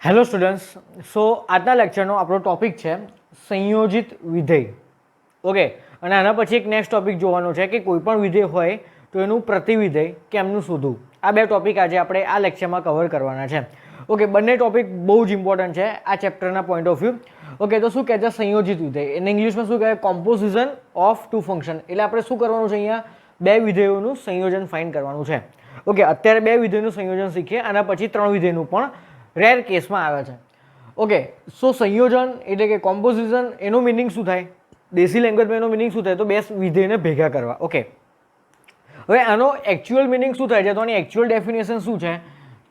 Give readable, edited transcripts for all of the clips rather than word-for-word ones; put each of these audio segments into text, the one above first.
Hello students. સો આજના લેક્ચરનો આપણો topic છે સંયોજિત વિધેય. ઓકે, અને આના પછી એક નેક્સ્ટ ટોપિક જોવાનો છે કે કોઈ પણ વિધેય હોય તો એનું પ્રતિવિધેય કેમનું શોધવું. આ બે ટોપિક આજે આપણે આ લેક્ચરમાં કવર કરવાના છે. ઓકે, બંને ટોપિક બહુ જ ઇમ્પોર્ટન્ટ છે આ ચેપ્ટરના પોઈન્ટ ઓફ વ્યૂ. ઓકે, તો શું કહે છે સંયોજિત વિધેય? એને ઇંગ્લિશમાં શું કહેવાય? Composition of two function. એટલે આપણે શું કરવાનું છે અહીંયા? બે વિધેયોનું સંયોજન ફાઇન્ડ કરવાનું છે. ઓકે, અત્યારે બે વિધેયનું સંયોજન શીખીએ, આના પછી ત્રણ વિધેયનું પણ રેર કેસમાં આવે છે. ઓકે, સો સંયોજન એટલે કે કોમ્પોઝિશન, એનો મિનિંગ શું થાય? દેશી લેંગ્વેજમાં એનો મિનિંગ શું થાય? તો બે વિધેયને ભેગા કરવા. ઓકે, હવે આનો એકચ્યુઅલ મિનિંગ શું થાય છે? તો આની એકચ્યુઅલ ડેફિનેશન શું છે?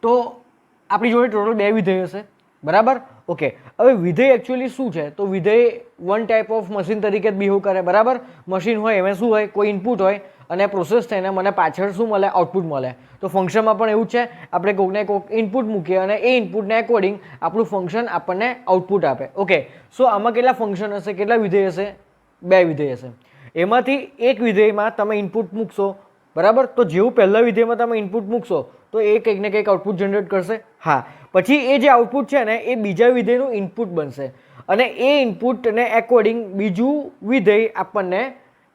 તો આપણી જોડે ટોટલ બે વિધેય હશે, બરાબર? ઓકે, હવે વિધેય એકચ્યુઅલી શું છે? તો વિધેય વન ટાઈપ ઓફ મશીન તરીકે જ બિહેવ કરે, બરાબર? મશીન હોય એમાં શું હોય? કોઈ ઇનપુટ હોય અને પ્રોસેસ થઈને મને પાછળ શું મળે? આઉટપુટ મળે. તો ફંક્શનમાં પણ એવું જ છે, આપણે કોઈકને કોઈક ઇનપુટ મૂકીએ અને એ ઇનપુટને એકોર્ડિંગ આપણું ફંક્શન આપણને આઉટપુટ આપે. ઓકે, સો આમાં કેટલા ફંક્શન હશે? કેટલા વિધેય હશે? બે વિધેય હશે. એમાંથી એક વિધેયમાં તમે ઇનપુટ મૂકશો, બરાબર? તો જેવું પહેલા વિધેયમાં તમે ઇનપુટ મૂકશો તો એ કંઈક ને કંઈક આઉટપુટ જનરેટ કરશે. હા, પછી એ જે આઉટપુટ છે ને એ બીજા વિધેયનું ઇનપુટ બનશે અને એ ઇનપુટને એકોર્ડિંગ બીજું વિધેય આપણને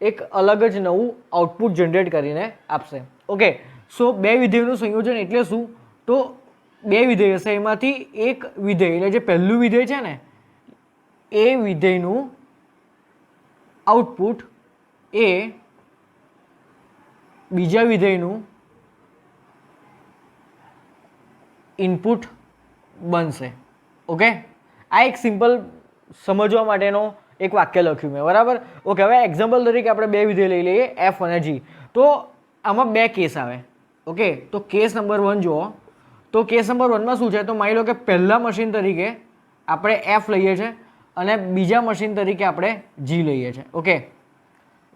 એક અલગ જ નવું આઉટપુટ જનરેટ કરીને આપશે. ઓકે, સો બે વિધેયનું સંયોજન એટલે શું? તો બે વિધેય હશે, એમાંથી એક વિધેય એટલે જે પહેલું વિધેય છે ને એ વિધેયનું આઉટપુટ એ બીજા વિધેયનું ઇનપુટ બનશે. ઓકે, આ એક સિમ્પલ સમજવા માટેનો એક વાક્ય લખ્યું મેં, બરાબર? ઓકે, હવે એક્ઝામ્પલ તરીકે આપણે બે વિધેય લઈ લઈએ, એફ અને જી. તો આમાં બે કેસ આવે. ઓકે, તો કેસ નંબર 1 જુઓ. તો કેસ નંબર 1માં શું છે? તો માની લો કે પહેલા મશીન તરીકે આપણે એફ લઈએ છીએ અને બીજા મશીન તરીકે આપણે જી લઈએ છીએ. Okay,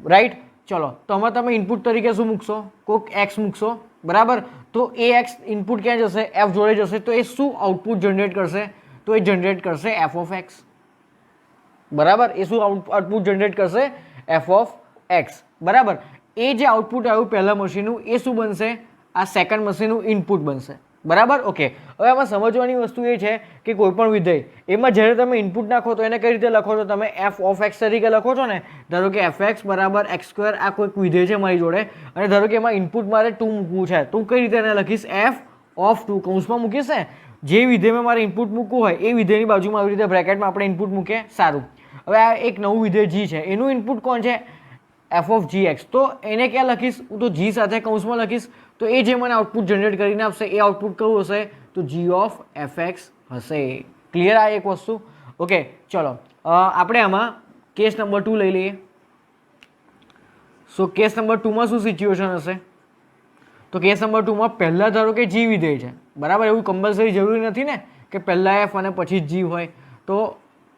right? ચલો, તો આમાં તમે ઇનપુટ તરીકે શું મૂકશો? કોઈક એક્સ મૂકશો, બરાબર? તો એ એક્સ ઇનપુટ ક્યાં જશે? એફ જોડે જશે. તો એ શું આઉટપુટ જનરેટ કરશે? તો એ જનરેટ કરશે એફ ઓફ એક્સ, બરાબર? એ શું આઉટપુટ જનરેટ કરશે? એફ ઓફ એક્સ, બરાબર? એ જે આઉટપુટ આવ્યું પહેલા મશીનનું એ શું બનશે? આ સેકન્ડ મશીનનું ઇનપુટ બનશે, બરાબર? ઓકે, હવે આમાં સમજવાની વસ્તુ એ છે કે કોઈ પણ વિધેય એમાં જ્યારે તમે ઇનપુટ નાખો તો એને કઈ રીતે લખો છો? તમે એફ ઓફ એક્સ તરીકે લખો છો ને. ધારો કે એફ એક્સ બરાબર એક્સ સ્ક્વેર, આ કોઈક વિધેય છે મારી જોડે અને ધારો કે એમાં ઇનપુટ મારે 2 મૂકવું છે, તો કઈ રીતે એને લખીશ? એફ ઓફ 2 કૌંસમાં મૂકીશ ને. જે વિધેયમાં મારે ઇનપુટ મૂકવું હોય એ વિધેયની બાજુમાં આવી રીતે બ્રેકેટમાં આપણે ઇનપુટ મૂકીએ. સારું, હવે આ એક નવું વિધેય જી છે, એનું ઇનપુટ કોણ છે? F of G X. તો એને ક્યાં લખીશ? હું તો જી સાથે કૌંસમાં લખીશ. તો એ જે મને આઉટપુટ જનરેટ કરીને આપશે એ આઉટપુટ કયું હશે? તો જી ઓફ એફ એક્સ હશે. ક્લિયર આ એક વસ્તુ? ઓકે, ચલો આપણે આમાં કેસ નંબર 2 લઈ લઈએ. સો કેસ નંબર 2માં શું સિચ્યુએશન હશે? તો કેસ નંબર 2માં પહેલા ધારો કે જી વિધેય છે, બરાબર? એવું કમ્પલસરી જરૂરી નથી ને કે પહેલા એફ અને પછી જી હોય. તો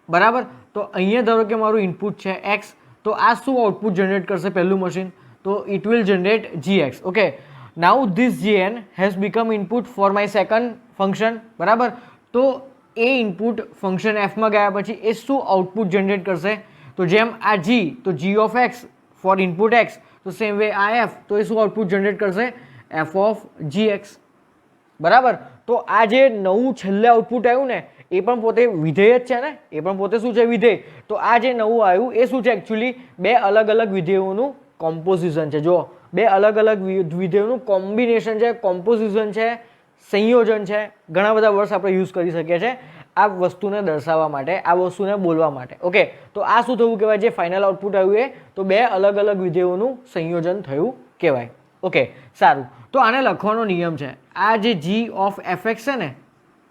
બરાબર, તો અહીંયા ધારો કે મારું ઇનપુટ છે એક્સ, તો આ શું આઉટપુટ જનરેટ કરશે પહેલું મશીન? તો it will generate G X. Okay, now this gn has become input for my second function, બરાબર? તો એ ઇનપુટ ફંક્શન એફમાં ગયા પછી એ શું આઉટપુટ જનરેટ કરશે? તો જેમ આ જી, તો g of x for input x, તો સેમ વે આ એફ, તો એ શું આઉટપુટ જનરેટ કરશે? એફ ઓફ જી એક્સ, બરાબર? તો આ જે નવું છેલ્લે આઉટપુટ આવ્યું ને એ પણ પોતે વિધેય જ છે ને, એ પણ પોતે શું છે? વિધેય. તો આ જે નવું આવ્યું એ શું છે? એકચ્યુઅલી બે અલગ અલગ વિધેયોનું કોમ્પોઝિશન છે. જો બે અલગ અલગ વિધેયોનું કોમ્બિનેશન છે, કોમ્પોઝિશન છે, સંયોજન છે. ઘણા બધા વર્ડ્સ આપણે યુઝ કરી શકીએ છીએ આ વસ્તુને દર્શાવવા માટે, આ વસ્તુને બોલવા માટે. ઓકે, તો આ શું થયું કહેવાય? જે ફાઇનલ આઉટપુટ આવ્યું એ તો બે અલગ અલગ વિધેયોનું સંયોજન થયું કહેવાય. ઓકે, સારું. તો આને લખવાનો નિયમ છે. આ જે જી ઓફ એફ એક્સ છે ને,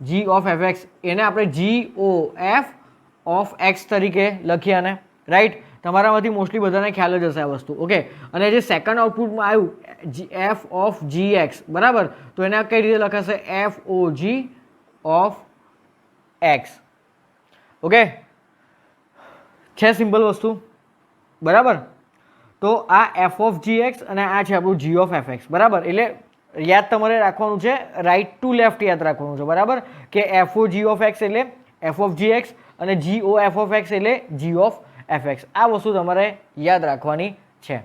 જી ઓફ એફ એક્સ, એને આપણે જી ઓ એફ ઓફ એક્સ તરીકે લખીએ આને, રાઈટ? તમારામાંથી મોસ્ટલી બધાને ખ્યાલ જ હશે આ વસ્તુ. ઓકે, અને જે સેકન્ડ આઉટપુટમાં આવ્યું એફ ઓફ જી એક્સ, બરાબર? તો એને કઈ રીતે લખાશે? F O G of x. Okay, છે સિમ્પલ વસ્તુ, બરાબર? તો આ એફ ઓફ જી એક્સ અને આ છે આપણું જી ઓફ એફ એક્સ, બરાબર? એટલે યાદ તમારે રાખવાનું છે, રાઈટ ટુ લેફ્ટ યાદ રાખવાનું છે, બરાબર? કે F O G of X એટલે એફ ઓફ જી એક્સ અને G O F of X એટલે જી ઓફ એફ એક્સ. આ વસ્તુ તમારે યાદ રાખવાની છે,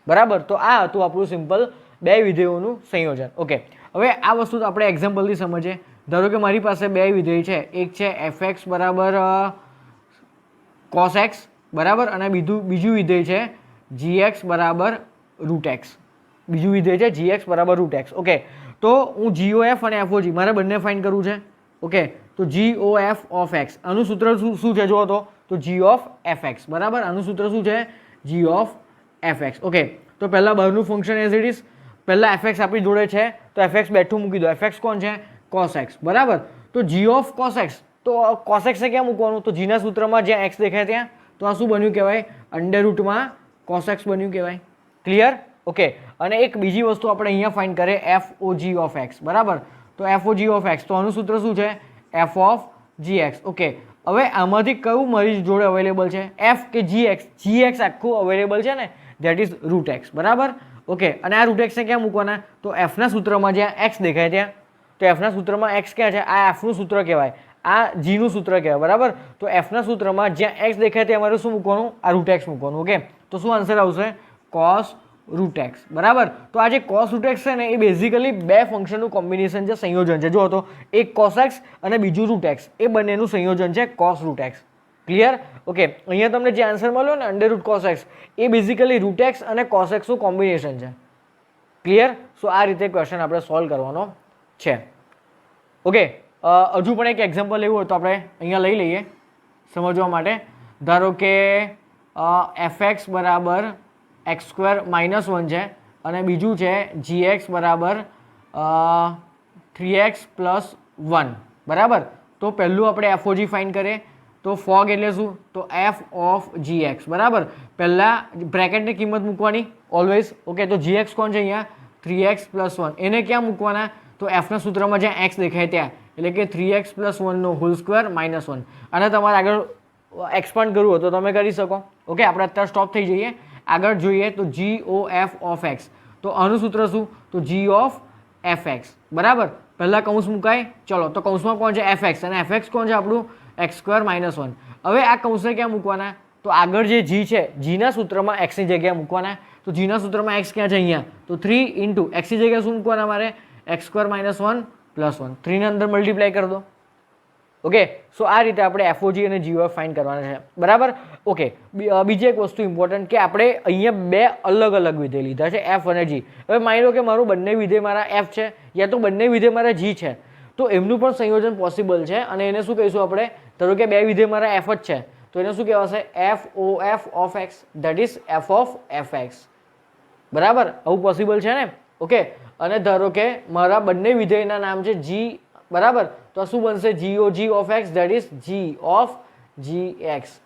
બરાબર? તો આ હતું આપણું સિમ્પલ બે વિધેયોનું સંયોજન. ઓકે, હવે આ વસ્તુ આપણે એક્ઝામ્પલથી સમજીએ. ધારો કે મારી પાસે બે વિધેય છે, એક છે fx બરાબર cos x બરાબર, અને બીજું વિધેય છે gx બરાબર રૂટ એક્સ. બીજું વિધેય છે gx બરાબર રૂટ એક્સ. ઓકે, તો હું GOF અને FOG મારે બંને ફાઇન્ડ કરવું છે. ઓકે, તો GOF ઓફ x આનું સૂત્ર શું છે જુઓ તો g ઓફ fx બરાબર. આનું સૂત્ર શું છે? g of fx. ઓકે, તો પહેલા બહારનું ફંક્શન એઝ ઇટ ઇઝ, પહેલા fx આપણી જોડે છે તો fx બેઠું મૂકી દો. fx કોણ છે? cos x બરાબર. તો g ઓફ cos x, તો cos x ને ક્યાં મૂકવાનું? તો g ના સૂત્રમાં જ્યાં x દેખાય ત્યાં. તો આ શું બન્યું કહેવાય? અંડર રૂટમાં cos x બન્યું કહેવાય. ક્લિયર? ઓકે, અને એક બીજી વસ્તુ આપણે અહીંયા ફાઇન્ડ કરીએ FOG ઓફ x બરાબર. તો FOG ઓફ x, તો આનું સૂત્ર શું છે? f of gx. ઓકે, હવે આમાંથી કયું મારી જોડે અવેલેબલ છે? f કે gx? gx આખું અવેલેબલ છે ને, ધેટ ઇઝ રૂટ એક્સ બરાબર. ઓકે, અને આ રૂટ એક્સને ક્યાં મૂકવાના? તો એફના સૂત્રમાં જ્યાં એક્સ દેખાય ત્યાં. તો એફના સૂત્રમાં એક્સ ક્યાં છે? આ એફનું સૂત્ર કહેવાય, આ જીનું સૂત્ર કહેવાય બરાબર. તો એફના સૂત્રમાં જ્યાં એક્સ દેખાય ત્યાં અમારે શું મૂકવાનું? આ રૂટ એક્સ મૂકવાનું. ઓકે, તો શું આન્સર આવશે? cos રૂટ એક્સ બરાબર. તો આ જે cos રૂટ એક્સ છે ને એ બેઝિકલી બે ફંક્શનનું કોમ્બિનેશન છે, સંયોજન છે. જો તો એક cos x અને બીજું રૂટ એક્સ, એ બંનેનું સંયોજન છે cos root x. Clear? Okay, અહીંયા તમને જે આન્સર મળ્યો ને અંડર રૂટ cos x, એ બેઝિકલી રૂટ એક્સ અને cos x નું કોમ્બિનેશન છે. ક્લિયર? સો આ રીતે ક્વેશ્ચન આપણે સોલ્વ કરવાનો છે. ઓકે, હજુ પણ એક એક્ઝામ્પલ લેવું હોય તો આપણે અહીંયા લઈ લઈએ સમજવા માટે. ધારો કે fx બરાબર x સ્ક્વેર માઇનસ 1 છે અને બીજું છે gx બરાબર 3x પ્લસ 1 બરાબર. તો પહેલું આપણે FOG ફાઇન્ડ કરીએ. તો ફોગ એટલે શું? તો f ઓફ gx બરાબર. પહેલા બ્રેકેટની કિંમત મૂકવાની ઓલવેઝ. ઓકે, તો gx કોણ છે અહીંયા? 3x plus 1. એને ક્યાં મૂકવાના? તો એફના સૂત્રમાં જ્યાં x દેખાય ત્યાં, એટલે કે 3x પ્લસ 1નો હોલ સ્ક્વેર માઇનસ 1. અને તમારે આગળ એક્સપાન્ડ કરવું હોય તો તમે કરી શકો. ઓકે, આપણે અત્યારે સ્ટોપ થઈ જઈએ, આગળ જોઈએ. તો GOF ઓફ x, તો આનું સૂત્ર શું? તો g ઓફ fx બરાબર. પહેલા કૌંસ મુકાય. ચલો, તો કૌંસમાં કોણ છે? fx, અને fx કોણ છે આપણું? x square minus 1. હવે આ કૌંસને ક્યાં મૂકવાના? તો આગળ જે g છે, gના સૂત્રમાં x ની જગ્યાએ મૂકવાના. તો gના સૂત્રમાં x ક્યાં છે? અહીંયા. તો 3 ઇન્ટુ x ની જગ્યાએ શું મૂકવાના મારે? x square minus 1 plus 1. 3 ને અંદર મલ્ટીપ્લાય કરી દો. ઓકે, સો આ રીતે આપણે FOG અને GOF ફાઇન્ડ કરવાના છે બરાબર. ઓકે, બીજી એક વસ્તુ ઇમ્પોર્ટન્ટ કે આપણે અહીંયા બે અલગ અલગ વિધેય લીધા છે, f અને g. હવે માની લો કે મારું બંને વિધેય મારા f છે યા તો બંને વિધેય મારા g છે, તો એમનું પણ સંયોજન પોસિબલ છે. અને એને શું કહીશું આપણે? ધારો કે બે વિધેય મારા f જ છે તો એને શું કહેવાશે? FOF of x, that is f of fx બરાબર. આવું પોસિબલ છે ને? ઓકે, અને ધારો કે મારા બંને વિધેયના નામ છે g બરાબર. તો શું બનશે? GOG of x, that is g of gx.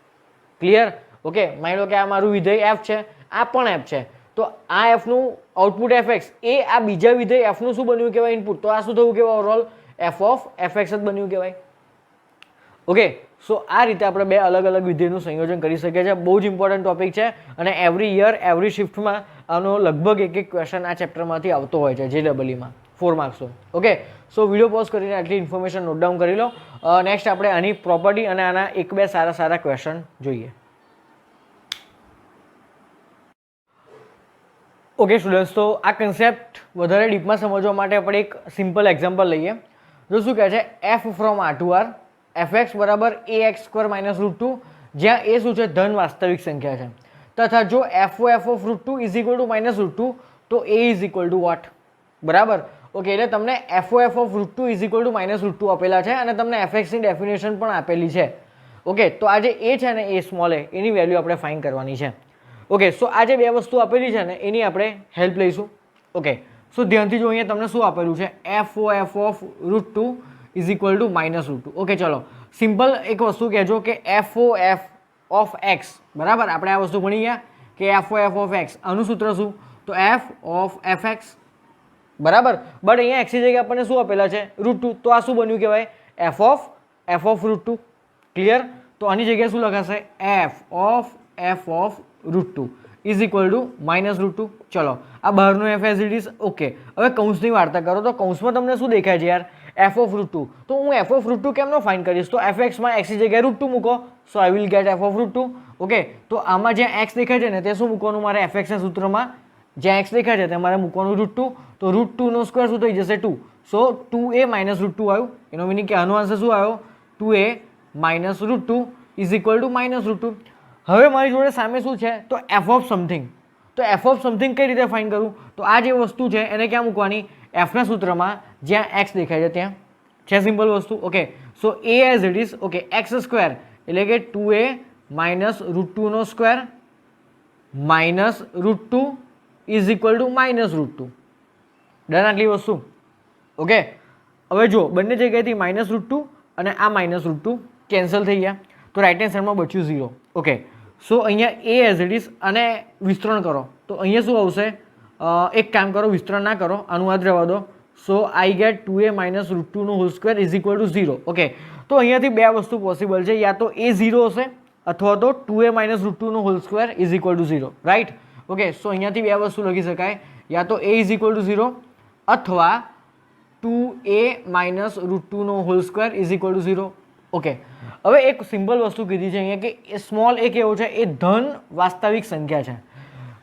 Clear? Okay, માની લો કે આ મારું વિધેય f છે, આ પણ f છે, તો આ f નું આઉટપુટ fx એ આ બીજા વિધેય f નું શું બન્યું કહેવાય? ઇનપુટ. તો આ શું થયું કહેવાય? ઓવરઓલ f ઓફ fx જ બન્યું કહેવાય. ઓકે, સો આ રીતે આપણે બે અલગ અલગ વિધેયનું સંયોજન કરી શકીએ છીએ. બહુ જ ઇમ્પોર્ટન્ટ ટોપિક છે અને એવરી યર એવરી શિફ્ટમાં આનો લગભગ એક ક્વેશ્ચન આ ચેપ્ટરમાંથી આવતો હોય છે JEE-માં 4 માર્ક્સનો. ઓકે, સો વિડીયો પોઝ કરીને આટલી ઇન્ફોર્મેશન નોટ ડાઉન કરી લો. નેક્સ્ટ આપણે આની પ્રોપર્ટી અને આના એક બે સારા ક્વેશ્ચન જોઈએ. ઓકે સ્ટુડન્ટ્સ, તો આ કન્સેપ્ટ વધારે ડીપમાં સમજવા માટે આપણે એક સિમ્પલ એક્ઝામ્પલ લઈએ. જો શું કહે છે? f from r to r fx બરાબર ax સ્ક્વેર માઇનસ રૂટ 2, જ્યાં a શું છે? ધન વાસ્તવિક સંખ્યા છે. તથા જો FOF of root 2 is equal to minus root 2, તો a is equal to what? બરાબર. ઓકે, એટલે તમને FOF of root 2 is equal to minus root 2 આપેલા છે અને તમને fx ની ડેફિનેશન પણ આપેલી છે. ઓકે, તો આ જે a છે ને, a small a, any value આપણે ફાઇન્ડ કરવાની છે. ઓકે, સો આ જે બે વસ્તુ આપેલી છે ને એની આપણે હેલ્પ લઈશું. ઓકે, સો ધ્યાનથી જો અહીંયા તમને શું આપેલું છે? FOF of root 2 is equal to minus root 2. Okay, ચલો સિમ્પલ એક વસ્તુ કહેજો કે FOF ઓફ x બરાબર. આપણે આ વસ્તુ ભણી ગયા કે FOF ઓફ x, આનું સૂત્ર શું? તો f ઓફ fx બરાબર. બટ અહીંયા x ની જગ્યાએ આપણને શું આપેલા છે? રૂટ 2. તો આ શું બન્યું કહેવાય? f of root 2. ક્લિયર? તો આની જગ્યાએ શું લખાશે? f of root 2 is equal to minus root 2. ચલો, આ બહારનું f as it is. Okay, હવે કૌંસની વાર્તા કરો તો કૌંસમાં તમને શું દેખાય છે યાર? f of root 2. તો હું f ઓફ રૂટ 2 કેમનો ફાઇન્ડ કરીશ? તો fxમાં x ની જગ્યાએ રૂટ 2 મૂકો, so I will get f of root 2. Okay, તો આમાં જ્યાં x દેખાય છે ને તે શું મૂકવાનું મારે? fx ના સૂત્રમાં જ્યાં x દેખાય છે ત્યાં મારે મૂકવાનું રૂટ 2. તો રૂટ 2 નો સ્ક્વેર શું થઈ જશે? 2. સો 2a માઇનસ રૂટ ટુ આવ્યું, એનો મિનિંગ કે આનો આન્સર શું આવ્યો? 2a minus root two is equal to minus root two. હવે મારી જોડે સામે શું છે? તો એફ ઓફ સમથિંગ. તો એફ ઓફ સમથિંગ કઈ રીતે ફાઇન્ડ કરું? તો આ જે વસ્તુ છે એને ક્યાં મૂકવાની? એફના સૂત્રમાં જ્યાં એક્સ દેખાય છે ત્યાં છે, સિમ્પલ વસ્તુ. ઓકે, સો એ as it is. Okay, x square એટલે કે 2a માઇનસ રૂટ ટુનો square minus root two is equal to minus root two. Done આટલી વસ્તુ? ઓકે, હવે જો બંને જગ્યાએથી માઇનસ રૂટ ટુ અને આ માઇનસ રૂટ ટુ કેન્સલ થઈ ગયા, તો રાઇટ હેન્ડ સાઈડમાં બચ્યું 0. ઓકે, સો અહીંયા એ એઝ ઇટ ઇઝ અને વિસ્તરણ કરો તો અહીંયા શું આવશે? એક કામ કરો, વિસ્તરણ ના કરો, આનું યાદ રહેવા દો. So I get 2a minus root ટુનો whole square is equal to 0. Okay, તો અહીંયાથી બે વસ્તુ પોસિબલ છે, યા તો એ 0 હશે અથવા તો 2a માઇનસ રૂટ ટુનો whole square is equal to 0. Right? Okay, so અહીંયાથી બે વસ્તુ લખી શકાય, યા તો a ઇઝ ઇક્વલ ટુ 0 અથવા 2a માઇનસ રૂટ ટુનો whole square is equal to 0. Okay, હવે એક સિમ્પલ વસ્તુ કીધી છે અહીંયા કે સ્મોલ a કેવો છે? એ ધન વાસ્તવિક સંખ્યા છે.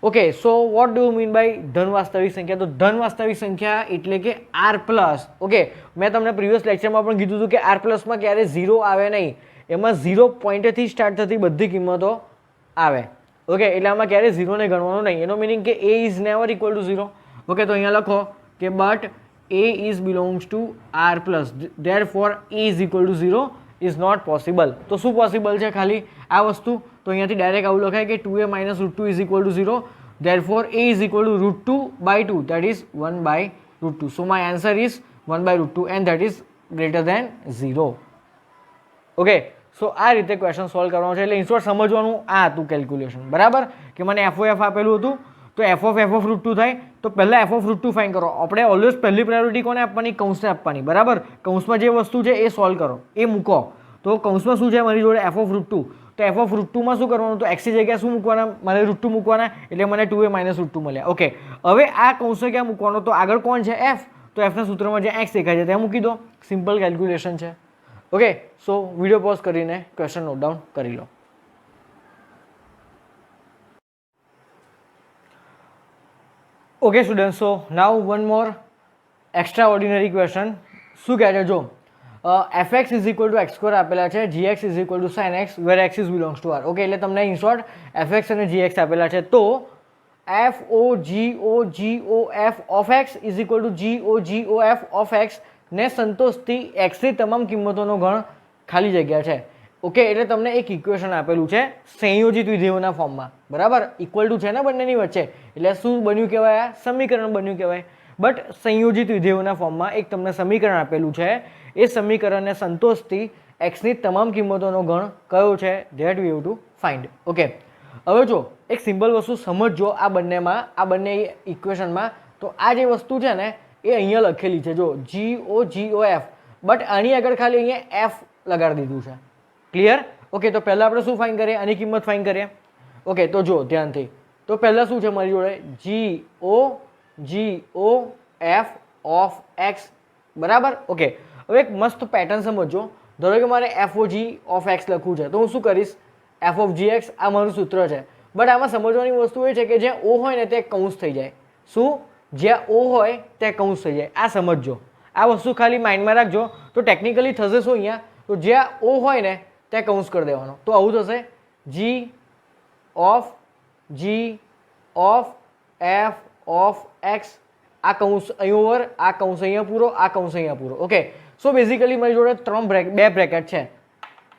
Okay, so what do you mean by ધન વાસ્તવિક સંખ્યા? તો ધન વાસ્તવિક સંખ્યા એટલે કે આર પ્લસ. ઓકે, મેં તમને પ્રીવિયસ લેક્ચરમાં પણ કીધું હતું કે આર પ્લસમાં ક્યારે 0 આવે નહીં, એમાં 0 પોઈન્ટથી સ્ટાર્ટ થતી બધી કિંમતો આવે. ઓકે, એટલે આમાં ક્યારે 0 ને ગણવાનું નહીં. એનો મિનિંગ કે a is never equal to 0. Okay, તો અહીંયા લખો કે but a is belongs to R plus, therefore a is equal to 0 is not possible. તો શું પોસિબલ છે ખાલી આ વસ્તુ? તો અહીંયાથી ડાયરેક્ટ આવું લખાય કે 2a minus root two is equal to 0, therefore a is equal to root 2 by 2, that is 1 by root 2. So my answer is 1 by root 2 and that is greater than 0. Okay, so આ રીતે question solve કરવાનો છે. એટલે ઇન્સ્ટોર સમજવાનું આ હતું calculation, બરાબર? કે મને એફ આપેલું હતું તો એફ ઓફ રૂટ 2 થાય તો પહેલાં એફ ઓફ રૂટ 2 ફાઇન કરો. આપણે ઓલવેઝ પહેલી પ્રાયોરિટી કોને આપવાની? કૌંસને આપવાની, બરાબર? કૌંસમાં જે વસ્તુ છે એ સોલ્વ કરો, એ મૂકો. તો કૌંસમાં શું છે મારી જોડે? F of root 2. તો એફ ઓફ રૂટ 2માં શું કરવાનું? તો એક્સની જગ્યાએ શું મૂકવાના? મારે રૂટ 2 મૂકવાના, એટલે મને 2a માઇનસ રૂટ 2 મળ્યા. ઓકે, હવે આ કૌંસને ક્યાં મૂકવાનો? તો આગળ કોણ છે? એફ. તો એફના સૂત્રમાં જ્યાં એક્સ દેખાય છે ત્યાં મૂકી દો. સિમ્પલ કેલ્ક્યુલેશન છે. ઓકે, સો વિડીયો પોઝ કરીને ક્વેશ્ચન નોટ ડાઉન કરી લો. Okay student, so now one more extra ordinary question. શું કહે છે? જો fx is equal to x square આપેલા છે, gx is equal to sine x, where x is belongs to R. Okay, એટલે તમને ઇન શોર્ટ fx અને gx આપેલા છે, તો f of x is equal to f of x ને સંતોષતી એક્સની તમામ કિંમતોનો ગણ ખાલી જગ્યા છે. ઓકે, એટલે તમને એક ઇક્વેશન આપેલું છે સંયોજિત વિધેયોના ફોર્મમાં, બરાબર? ઇક્વલ ટુ છે ને બંનેની વચ્ચે, એટલે શું બન્યું કહેવાય? સમીકરણ બન્યું કહેવાય. બટ સંયોજિત વિધેયોના ફોર્મમાં એક તમને સમીકરણ આપેલું છે, એ સમીકરણને સંતોષતી એક્સની તમામ કિંમતોનો ગણ કયો છે? That we have to find. Okay, હવે જો એક સિમ્પલ વસ્તુ સમજજો આ બંનેમાં, આ બંને ઇક્વેશનમાં. તો આ જે વસ્તુ છે ને એ અહીંયા લખેલી છે, જો GOF, બટ આની આગળ ખાલી અહીંયા એફ લગાડી દીધું છે. ક્લિયર? ઓકે, તો પહેલાં આપણે શું ફાઇન કરીએ? આની કિંમત ફાઇન કરીએ. ઓકે, તો જો ધ્યાનથી, તો પહેલાં શું છે મારી જોડે? GOF ઓફ એક્સ, બરાબર? ઓકે, હવે એક મસ્ત પેટર્ન સમજો. ધારો કે મારે FOG ઓફ એક્સ લખવું છે, તો હું શું કરીશ? f ઓફ gx, આ મારું સૂત્ર છે. બટ આમાં સમજવાની વસ્તુ એ છે કે જ્યાં o હોય ને તે કૌંસ થઈ જાય. શું? જ્યાં o હોય તે કૌંસ થઈ જાય. આ સમજજો, આ વસ્તુ ખાલી માઇન્ડમાં રાખજો. તો ટેકનિકલી થશે શું અહીંયા? તો જ્યાં o હોય ને ત્યાં કૌંસ કરી દેવાનો. તો આવું થશે g of f of x, આ કૌંસ અહીં ઓવર, આ કૌંસ અહીંયા પૂરો, આ કૌંસ અહીંયા પૂરો. ઓકે, સો બેઝિકલી મારી જોડે બે બ્રેકેટ છે.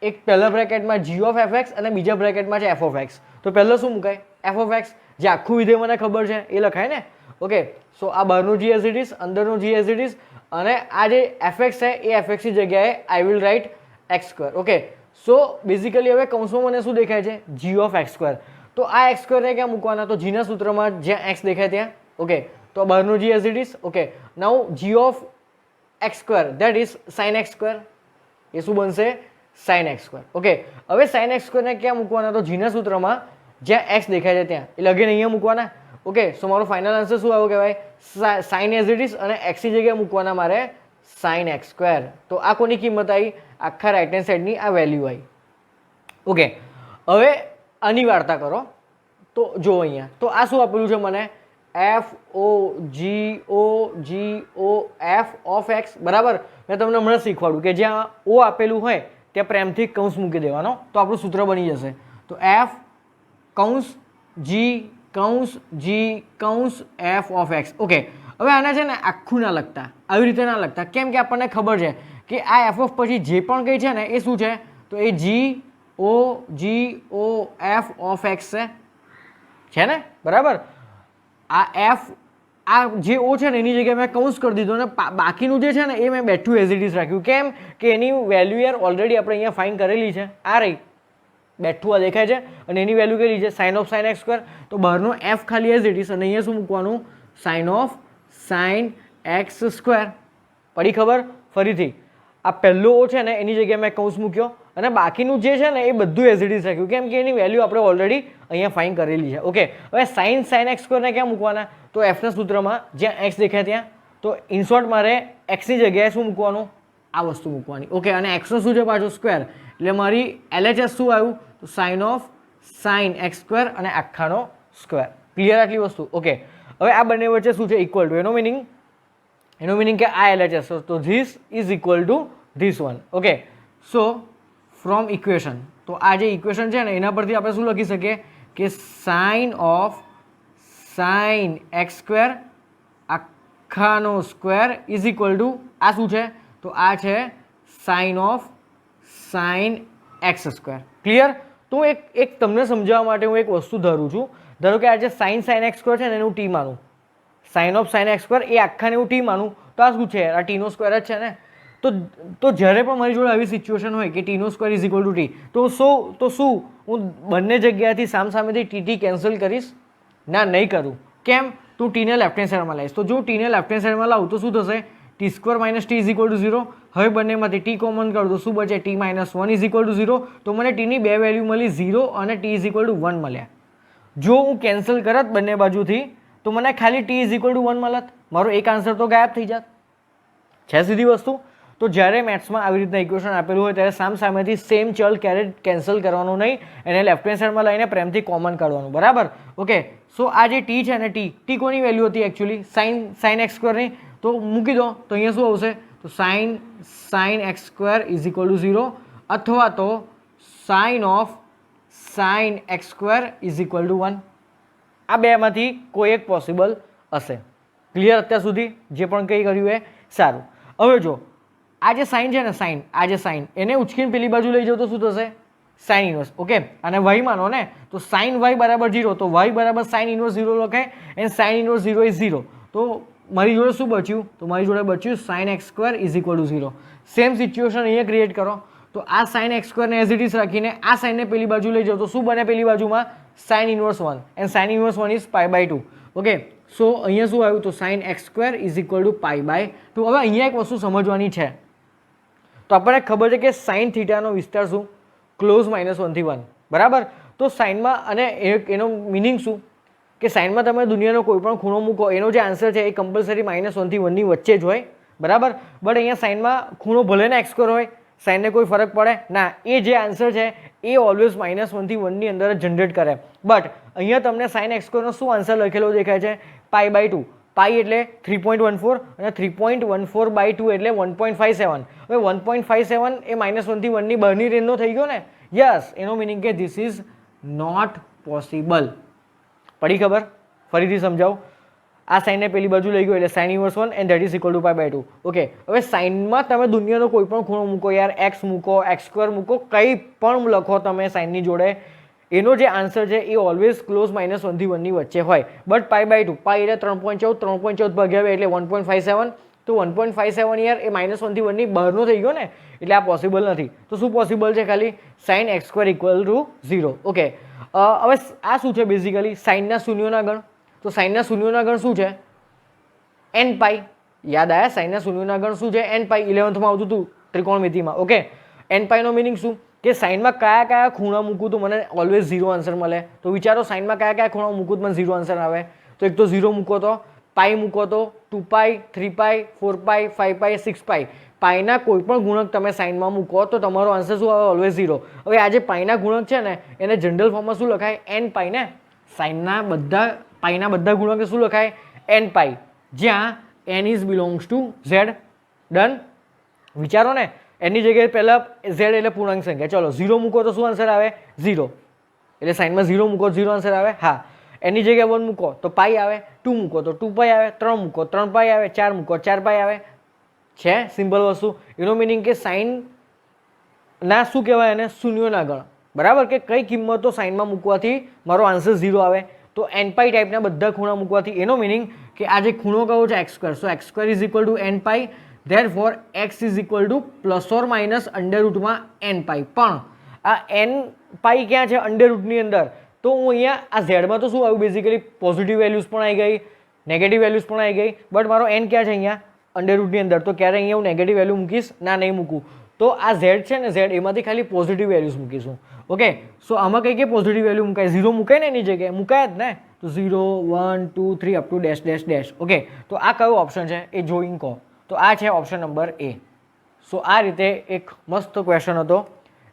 એક પહેલા બ્રેકેટમાં g ઓફ fx અને બીજા બ્રેકેટમાં છે f ઓફ x. તો પહેલાં શું મુકાય? f ઓફ x, જે આખું વિધેય મને ખબર છે એ લખાય ને. ઓકે, સો આ બહારનું g એઝ ઇટ ઇઝ, અંદરનું g એઝ ઇટ ઇઝ, અને આ જે fx છે એ fx ની જગ્યાએ I will right x square. Okay, so basically હવે કૌંસમાં મને શું દેખાય છે? g of x square. તો આ એક્સ સ્ક્વેરને ક્યાં મૂકવાના? તો g ના સૂત્રમાં જ્યાં x દેખાય ત્યાં. ઓકે, તો બહારનું g as it is. Okay, now g of x square, that is sine x square. એ શું બનશે? Sine x square. ઓકે, હવે સાઇન એક્સ સ્ક્વેરને ક્યાં મૂકવાના? તો g ના સૂત્રમાં જ્યાં x દેખાય છે ત્યાં, એટલે અગેન અહીંયા મૂકવાના. ઓકે, સો મારો ફાઇનલ આન્સર શું આવ્યો કહેવાય? સાઇન એઝ ઇટ ઇઝ, અને એક્સની જગ્યાએ મૂકવાના મારે સાઇન એક્સ સ્ક્વેર. તો આ કોની કિંમત આવી? આખા રાઇટ હેન્ડ સાઈડની આ વેલ્યુ આવી. ઓકે, હવે આની વાર્તા કરો. તો જો અહીંયા, તો આ શું આપેલું છે મને? f ઓફ x, બરાબર. મેં તમને હમણાં શીખવાડું કે જ્યાં ઓ આપેલું હોય ત્યાં પ્રેમથી કૌંસ મૂકી દેવાનો, તો આપણું સૂત્ર બની જશે. તો f કૌંસ g કૌંસ f ઓફ x. ઓકે, હવે આને છે ને આખું ના લખતા, આવી રીતે ના લખતા, કેમ કે આપણને ખબર છે કે આ એફ ઓફ પછી જે પણ કંઈ છે ને એ શું છે, તો એ g o f of x છે ને, બરાબર. આ એફ, આ જે ઓ છે ને એની જગ્યાએ મેં કૌંસ કરી દીધો, અને બાકીનું જે છે ને એ મેં બેઠું એઝ ઇટ ઇઝ રાખ્યું. કેમ કે એની વેલ્યુ યાર ઓલરેડી આપણે અહીંયા ફાઇન્ડ કરેલી છે, આ રહી બેઠું આ દેખાય છે, અને એની વેલ્યુ કેટલી છે, sine of sine x square. તો બહારનો એફ ખાલી એઝ ઇટ ઇઝ, અને અહીંયા શું મૂકવાનું, sine of sine x square. પડી ખબર? ફરીથી આ પહેલો ઓ છે ને એની જગ્યાએ મેં કૌંસ મૂક્યો, અને બાકીનું જે છે ને એ બધું એઝ ઇટ ઇઝ રાખ્યું, કેમ કે એની વેલ્યુ આપણે ઓલરેડી અહીંયા ફાઇન્ડ કરેલી છે. ઓકે, હવે સાઇન સાઇન એક્સ સ્ક્વેરને ક્યાં મૂકવાના, તો એફના સૂત્રમાં જ્યાં એક્સ દેખાય ત્યાં. તો ઇન શોર્ટ મારે એક્સની જગ્યાએ શું મૂકવાનું, આ વસ્તુ મૂકવાની. ઓકે, અને એક્સનો શું છે પાછો, સ્ક્વેર, એટલે મારી LHS શું આવ્યું, તો sine of sine x square અને આખાનો સ્ક્વેર. ક્લિયર આટલી વસ્તુ? ઓકે, હવે આ બંને વચ્ચે શું છે, ઇક્વલ ટુ. એનો મિનિંગ કે આ LHS, તો this is equal two this one. Okay, so from equation, તો આ જે ઇક્વેશન છે ને એના પરથી આપણે શું લખી શકીએ કે sine of sine x square આખાનો સ્ક્વેર ઇઝ ઇક્વલ ટુ આ શું છે, તો આ છે sine of sine x square. Clear? તો એક તમને સમજાવવા માટે હું એક વસ્તુ ધરું છું. ધારો કે આ જે સાઇન સાઇન એક્સ સ્ક્વેર છે ને એનું ટી માનું, sine of sine x square એ આખાને હું ટી માનું, તો આ શું છે, આ ટીનો સ્ક્વેર જ છે ને. તો જ્યારે પણ મારી જોડે આવી સિચ્યુએશન હોય કે ટીનો square is equal to t, તો શું હું બંને જગ્યાએથી સામસામેથી ટી કેન્સલ કરીશ? ના, નહીં કરું. કેમ? તું ટીને લેફ્ટ હેન્ડ સાઈડમાં લાવીશ. તો જો ટીને લેફ્ટ હેન્ડ સાઈડમાં લાવું તો શું થશે, T square minus T is equal to 0. હવે બંનેમાંથી ટી કોમન કરું તો શું બચે, T minus 1 is equal to 0. તો મને ટીની બે વેલ્યુ મળી, 0 અને ટી ઇઝ ઇક્વલ ટુ 1 મળ્યા. જો હું કેન્સલ કરત બંને બાજુથી તો મને ખાલી ટી ઇઝ ઇક્વલ ટુ 1 મળત, મારો એક આન્સર તો ગાયબ થઈ જાત. છે સીધી વસ્તુ. તો જ્યારે મેથ્સમાં આવી રીતના ઇક્વેશન આપેલું હોય ત્યારે સામસામેથી સેમ ચલ ક્યારેય કેન્સલ કરવાનું નહીં, એને લેફ્ટ હેન્ડ સાઈડમાં લઈને પ્રેમથી કોમન કાઢવાનું. બરાબર? ઓકે, સો આ જે ટી છે ને, ટી કોની વેલ્યુ હતી એકચ્યુઅલી, સાઇન એક્સ સ્ક્વેરની. તો મૂકી દો, તો અહીંયા શું આવશે, તો sine x square is equal to 0, અથવા તો sine of sine x square is equal to 1. આ બેમાંથી કોઈ એક પોસિબલ હશે. ક્લિયર અત્યાર સુધી જે પણ કંઈ કર્યું એ સારું. હવે જો આ જે સાઇન છે ને, આ જે સાઇન એને ઉચકીને પેલી બાજુ લઈ જાવ તો શું થશે, સાઇન ઇન્વર્સ. ઓકે, અને વાય માનો ને, તો સાઇન વાય બરાબર 0, તો વાય બરાબર સાઇન ઇન્વર્સ 0 લખાય, એન્ડ સાઇન ઇન્વર્સ 0 ઇઝ 0. તો મારી જોડે શું બચ્યું, તો મારી જોડે બચ્યું sine x square is equal to 0. Same situation અહીંયા ક્રિએટ કરો. તો આ સાઇન એક્સ સ્ક્વેરને એઝ ઇટ ઇઝ રાખીને આ સાઇનને પેલી બાજુ લઈ જાઓ તો શું બને, પેલી બાજુમાં sine inverse 1, and sine inverse 1 is π/2. Okay, so અહીંયા શું આવ્યું, તો sine x square is equal to π/2. હવે અહીંયા એક વસ્તુ સમજવાની છે. તો આપણને ખબર છે કે સાઇન થીટાનો વિસ્તાર શું, ક્લોઝ -1 થી 1. બરાબર? તો સાઇનમાં, અને એનો મિનિંગ શું કે સાઇનમાં તમે દુનિયાનો કોઈ પણ ખૂણો મૂકો, એનો જે આન્સર છે એ કમ્પલસરી -1 થી 1 ની વચ્ચે જ હોય. બરાબર? બટ અહીંયા સાઇનમાં ખૂણો ભલે ને એક્સ સ્ક્વેર હોય, સાઇનને કોઈ ફરક પડે ના, એ જે આન્સર છે એ ઓલવેઝ -1 થી 1 ની અંદર જ જનરેટ કરે. બટ અહીંયા તમને સાઇન એક્સ સ્ક્વેરનો શું આન્સર લખેલો દેખાય છે, π/2. પાઈ એટલે 3.14 અને 3.14/2 એટલે 1.57. હવે 1.57 એ -1 થી 1 ની બહારની રેન્જનો થઈ ગયો ને. યસ, એનો મિનિંગ કે ધીસ ઇઝ નોટ પોસિબલ. પડી ખબર? ફરીથી સમજાવું. આ સાઇનને પેલી બાજુ લઈ ગયો એટલે sine inverse 1 and that is equal to π/2. Okay, હવે સાઇનમાં તમે દુનિયાનો કોઈ પણ ખૂણો મૂકો યાર, એક્સ મૂકો, એક્સ સ્ક્વેર મૂકો, કંઈ પણ લખો તમે સાઇનની જોડે, એનો જે આન્સર છે એ ઓલવેઝ ક્લોઝ -1 થી 1 ની વચ્ચે હોય. બટ π/2, પાઈ એટલે 3.14 ભાગ્યા 2 એટલે 1.57. તો 1.57 યાર એ -1 થી 1 ની બહારનો થઈ ગયો ને, એટલે આ પોસિબલ નથી. તો શું પોસિબલ છે, ખાલી sine x square equal to 0. Okay, હવે આ શું છે, બેઝિકલી સાઇનના શૂન્યોના ગણ. તો સાઇનના શૂન્યોના ગણ શું છે, n π. યાદ આવ્યા? સાઇનના શૂન્યોના ગણ શું છે, n π. 11th માં આવતું હતું ત્રિકોણમિતિમાં. ઓકે, n π નો મિનિંગ શું કે સાઇનમાં કયા ખૂણા મૂકું તો મને ઓલવેઝ 0 આન્સર મળે. તો વિચારો સાઇનમાં કયા ખૂણા મૂકું તો મને 0 આન્સર આવે. તો એક તો 0 મૂકો તો, પાઈ મૂકો તો 2π, 3π, 4π, 5π, 6π. પાઈના કોઈ પણ ગુણક તમે સાઇનમાં મૂકો તો તમારો આન્સર શું આવે, ઓલવેઝ 0. હવે આ જે પાઈના ગુણક છે ને એને જનરલ ફોર્મમાં શું લખાય, n π ને. સાઇનના બધા પાઈના બધા ગુણોકે શું લખાય? એન પાઈ, જ્યાં N is belongs to Z. Done? વિચારો ને, એની જગ્યાએ પહેલાં ઝેડ એટલે પૂર્ણાંક સંખ્યા. ચલો 0 મૂકો તો શું આન્સર આવે? 0. એટલે સાઇનમાં 0 મૂકો 0 આન્સર આવે. હા, એની જગ્યાએ 1 મૂકો તો પાઈ આવે, 2 મૂકો તો 2 પાઈ આવે, 3 મૂકો 3 પાઈ આવે, 4 મૂકો 4 પાઈ આવે. છે સિમ્પલ વસ્તુ. એનો મિનિંગ કે સાઇન ના શું કહેવાય એને? શૂન્યોના ગણ. બરાબર? કે કઈ કિંમતો સાઇનમાં મૂકવાથી મારો આન્સર 0 આવે? તો એન પાઈ ટાઈપના બધા ખૂણા મૂકવાથી. એનો મિનિંગ કે આ જે ખૂણો કયો છે? X square. So x square is equal to n pi. Therefore x is equal to plus or minus under રૂટમાં એન પાઈ. પણ આ એન પાઈ ક્યાં છે? અંડર રૂટની અંદર. તો હું અહીંયા આ ઝેડમાં તો શું આવ્યું? બેઝિકલી પોઝિટિવ વેલ્યુઝ પણ આવી ગઈ, નેગેટિવ વેલ્યુઝ પણ આવી ગઈ. બટ મારો એન ક્યાં છે? અહીંયા અંડર રૂટની અંદર. તો ક્યારે અહીંયા હું નેગેટિવ વેલ્યુ મૂકીશ? ના, નહીં મૂકું. તો આ ઝેડ છે ને, ઝેડ એમાંથી ખાલી પોઝિટિવ વેલ્યુઝ મૂકીશું. ઓકે, સો આમાં કઈ પોઝિટિવ વેલ્યુ મુકાય? 0 મુકાય ને એની જગ્યાએ? મુકાય જ ને. તો 0 1 2 3 up to dash dash dash. Okay, તો આ કયો ઓપ્શન છે એ જોઈને કહો. તો આ છે ઓપ્શન નંબર એ. સો આ રીતે એક મસ્ત ક્વેશ્ચન હતો,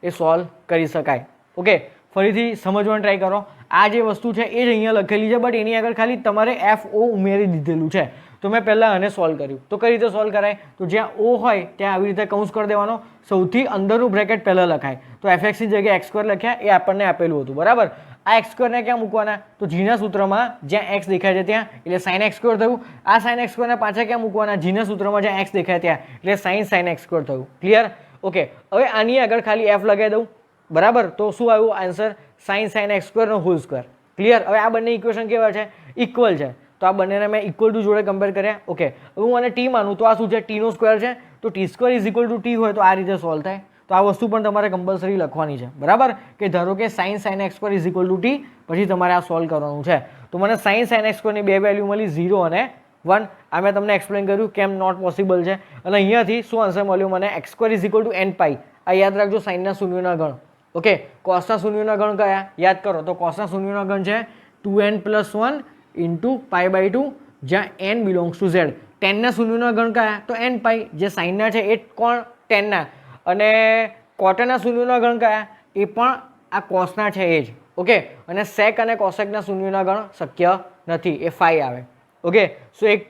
એ સોલ્વ કરી શકાય. ઓકે, ફરીથી સમજવાનું ટ્રાય કરો. આ જે વસ્તુ છે એ જ અહીંયા લખેલી છે, બટ એની આગળ ખાલી તમારે FO ઉમેરી દીધેલું છે. તો મેં પહેલાં આને સોલ્વ કર્યું. તો કઈ રીતે સોલ્વ કરાય? તો જ્યાં O હોય ત્યાં આવી રીતે કૌંસ કરી દેવાનો. સૌથી અંદરનું બ્રેકેટ પહેલાં લખાય. તો fxની જગ્યાએ x સ્ક્વેર લખ્યા, એ આપણને આપેલું હતું. બરાબર? આ x સ્ક્વેરને ક્યાં મૂકવાના? તો જીના સૂત્રમાં જ્યાં x દેખાય છે ત્યાં, એટલે sin x સ્ક્વેર થયું. આ sin x સ્ક્વેરને પાછા ક્યાં મૂકવાના? જીના સૂત્રમાં જ્યાં x દેખાય ત્યાં, એટલે sin x સ્ક્વેર થયું. ક્લિયર? ઓકે, હવે આની આગળ ખાલી f લગાવી દઉં. બરાબર? તો શું આવ્યું આન્સર? sin x સ્ક્વેરનો હોલ સ્ક્વેર. ક્લિયર? હવે આ બંને ઇક્વેશન કેવા છે? ઇક્વલ છે. તો આ બંનેને મેં ઇક્વલ ટુ જોડે કમ્પેર કર્યા. ઓકે, હવે હું આને ટી માનું તો આ શું છે? ટીનો સ્ક્વેર છે. તો T square is equal to T હોય તો આ રીતે સોલ્વ થાય. તો આ વસ્તુ પણ તમારે કમ્પલસરી લખવાની છે. બરાબર? કે ધારો કે sin x square is equal to T, પછી તમારે આ સોલ્વ કરવાનું છે. તો મને sin x સ્ક્વેરની બે વેલ્યુ મળી, 0 અને 1. આ મેં તમને એક્સપ્લેન કર્યું કેમ નોટ પોસિબલ છે. અને અહીંયાથી શું આન્સર મળ્યું મને? x square is equal two n પાઈ. આ યાદ રાખજો, સાઇનના શૂન્યોના ગણ. ઓકે, કોસના શૂન્યોના ગણ કયા? યાદ કરો. તો કોસના શૂન્યોના ગણ છે 2n + 1 ઇન્ટુ π/2, જ્યાં n બિલોંગ્સ ટુ ઝેડ. ટેનના શૂન્યોના ગણ કયા? તો n પાઈ. જે સાઇનના છે એ કોણ? ટેનના. અને કોટના શૂન્યોના ગણ કયા? એ પણ આ કોસના છે એ જ. ઓકે, અને સેક અને કોસેકના શૂન્યોના ગણ શક્ય નથી, એ 5 આવે. ઓકે, સો એક